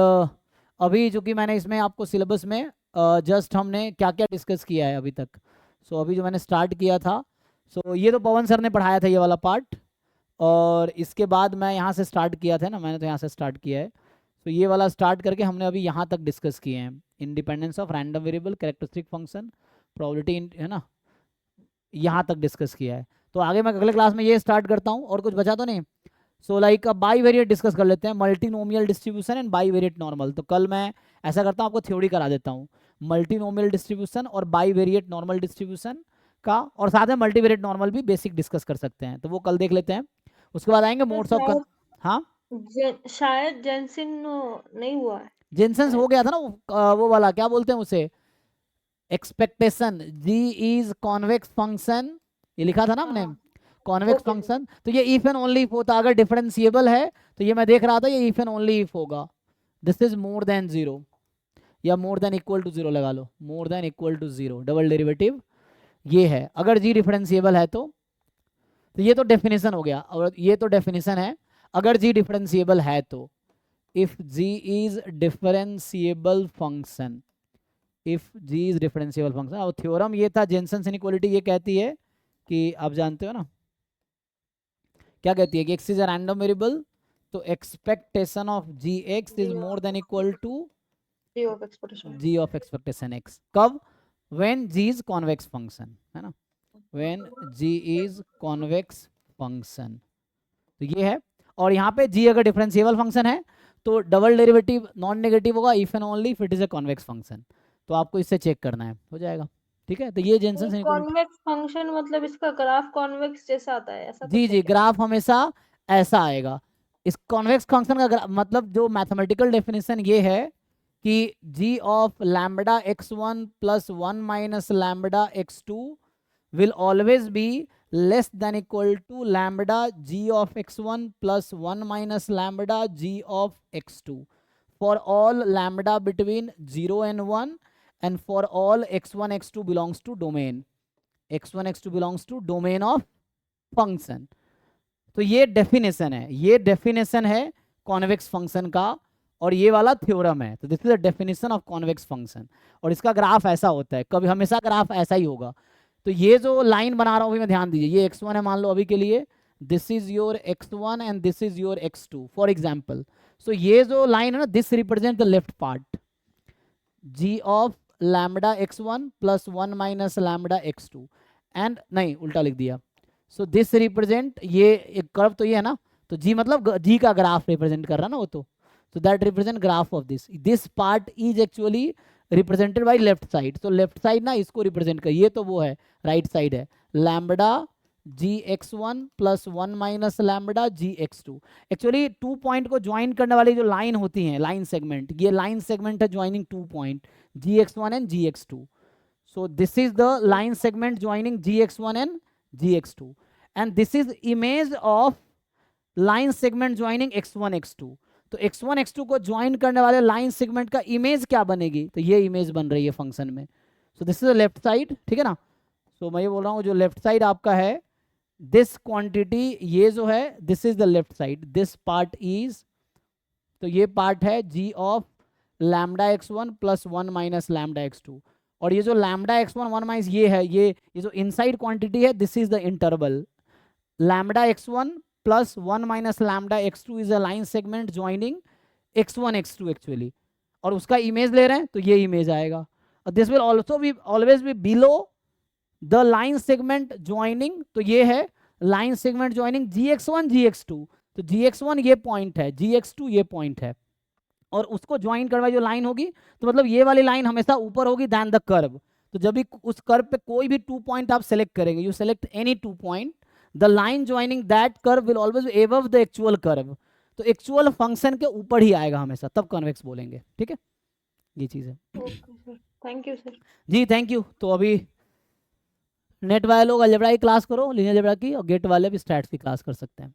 अभी जो कि मैंने इसमें आपको सिलेबस में जस्ट हमने क्या क्या डिस्कस किया है अभी तक। सो अभी जो मैंने स्टार्ट किया था, सो ये तो पवन सर ने पढ़ाया था ये वाला पार्ट, और इसके बाद मैं यहाँ से स्टार्ट किया था ना, मैंने तो यहाँ से स्टार्ट किया है। तो ये वाला स्टार्ट करके हमने अभी यहाँ तक डिस्कस किए हैं, independence of random variable, characteristic function, probability, है ना, यहाँ तक डिस्कस किया है। तो आगे मैं अगले क्लास में ये स्टार्ट करता हूँ, और कुछ बचा तो नहीं। So like by variate discuss कर लेते हैं, multinomial distribution and by variate normal. तो कल मैं ऐसा करता हूँ, आपको थ्योरी करा देता हूँ मल्टीनोमियल डिस्ट्रीब्यूशन और बाई वेरिएट नॉर्मल डिस्ट्रीब्यूशन का, और साथ में मल्टीवेरिएट नॉर्मल भी बेसिक डिस्कस कर सकते हैं, तो वो कल देख लेते हैं। उसके बाद आएंगे मोड्स ऑफ, हाँ शायद जेनसन नहीं हुआ है। जेनसेंस हो गया था ना, वो वाला क्या बोलते हैं उसे, expectation. G is convex function, ये लिखा था ना हमने, कॉन्वेक्स Okay, फंक्शन। तो ये इफ एंड ओनली इफ होता, अगर डिफरेंशिएबल है तो ये मैं देख रहा था, ये इफ एंड ओनली इफ होगा। दिस इज मोर देन 0 या मोर देन इक्वल टू 0 लगा लो, more than equal to 0 double derivative ये है, अगर जी डिफरेंशिएबल है तो ये तो डेफिनेशन हो गया, और ये तो डेफिनेशन है अगर जी डिफरेंशिएबल है तो, if G is differentiable function, if G is differentiable function. और थ्योरम ये था, जेनसेंस इनइक्वालिटी ये कहती है कि आप जानते हो ना, क्या कहती है कि x is a random variable, तो expectation of G X is more than equal to G of expectation. G of expectation x। कब? When G is convex function, है ना, when G is convex function, तो ये है। और यहाँ पे जी अगर डिफरेंशिएबल फंक्शन है तो डबल डेरिवेटिव नॉन नेगेटिव होगा if and only if it is a convex function, तो आपको इससे चेक करना है, हो जाएगा। ठीक है, तो ये जेनसेंस इनइक्वालिटी। कॉन्वेक्स फंक्शन मतलब इसका ग्राफ कॉन्वेक्स जैसा आता है, ऐसा जी कुछ है जी, क्या? ग्राफ हमेशा ऐसा आएगा। इस कॉन्वेक्स फंक्शन का मतलब जो मैथमेटिकल डेफिनेशन ये है कि G of lambda x1 plus 1 minus lambda x2 will always be less than equal to lambda g of x1 plus 1 minus lambda g of x2 for all lambda between 0 and 1 and for all x1 x2 belongs to domain, x1 x2 belongs to domain of function। तो ये definition है, ये definition है convex function का, और ये वाला theorem है। तो this is the definition of convex function, और इसका ग्राफ ऐसा होता है, कभी हमेशा ग्राफ ऐसा ही होगा। तो ये जो लाइन बना रहा हूँ अभी मैं, ध्यान दीजिए, ये x1 है मान लो अभी के लिए, this is your x1 and this is your x2 for example. So ये जो लाइन है ना, this represent the left part, g of lambda x1 plus 1 minus lambda x2, and नहीं उल्टा लिख दिया। सो दिस रिप्रेजेंट, ये एक कर्व तो ये है ना, तो g मतलब g का ग्राफ रिप्रेजेंट कर रहा ना वो, तो that represent graph of this part is actually represented by left side. तो लेफ्ट साइड ना इसको रिप्रेजेंट कर, ये तो वो है राइट साइड है, लैम्बडा जी x1 प्लस 1 माइनस लैम्बडा जी x2। एक्चुअली 2 पॉइंट को ज्वाइन करने वाली जो लाइन होती है, लाइन सेगमेंट, ये लाइन सेगमेंट है joining 2 point gx1 and gx2। So this is the line segment joining gx1 and gx2, and this is image of line segment joining x1 x2। तो x1 x2 को join करने वाले line segment का image क्या बनेगी, तो ये image बन रही है फंक्शन में। सो this is the left side, ठीक है ना। सो मैं ये बोल रहा हूँ जो लेफ्ट साइड आपका है, दिस क्वांटिटी ये जो है, this is the left side, this part is, तो ये पार्ट है g of lambda x1 plus 1 minus lambda x2, और ये जो लैम्बडा x1 1 माइनस ये है, ये जो इनसाइड क्वांटिटी है, this is the interval, lambda x1 plus 1 minus lambda x2 is a line segment joining x1 x2 actually, और उसका इमेज ले रहे हैं तो ये इमेज आएगा। This will also be always be below the line segment joining, तो ये है line segment joining gx1 gx2, तो gx1 ये पॉइंट है, gx2 ये पॉइंट है, और उसको ज्वाइन करवाई जो लाइन होगी, तो मतलब ये वाली लाइन हमेशा ऊपर होगी दैन द कर्व। तो जब भी उस कर्व पे कोई भी 2 पॉइंट आप सेलेक्ट करेंगे, you select any 2 point, the line joining that curve will always be above the actual curve, तो एक्चुअल फंक्शन के ऊपर ही आएगा हमेशा, तब कन्वेक्स बोलेंगे, ठीक है, ये चीज है। Okay sir, thank you sir. जी थैंक यू। तो अभी नेट वाले लोग अलजेब्रा की क्लास करो, लीनियर अलजेब्रा की, और गेट वाले भी स्टैट्स की क्लास कर सकते हैं।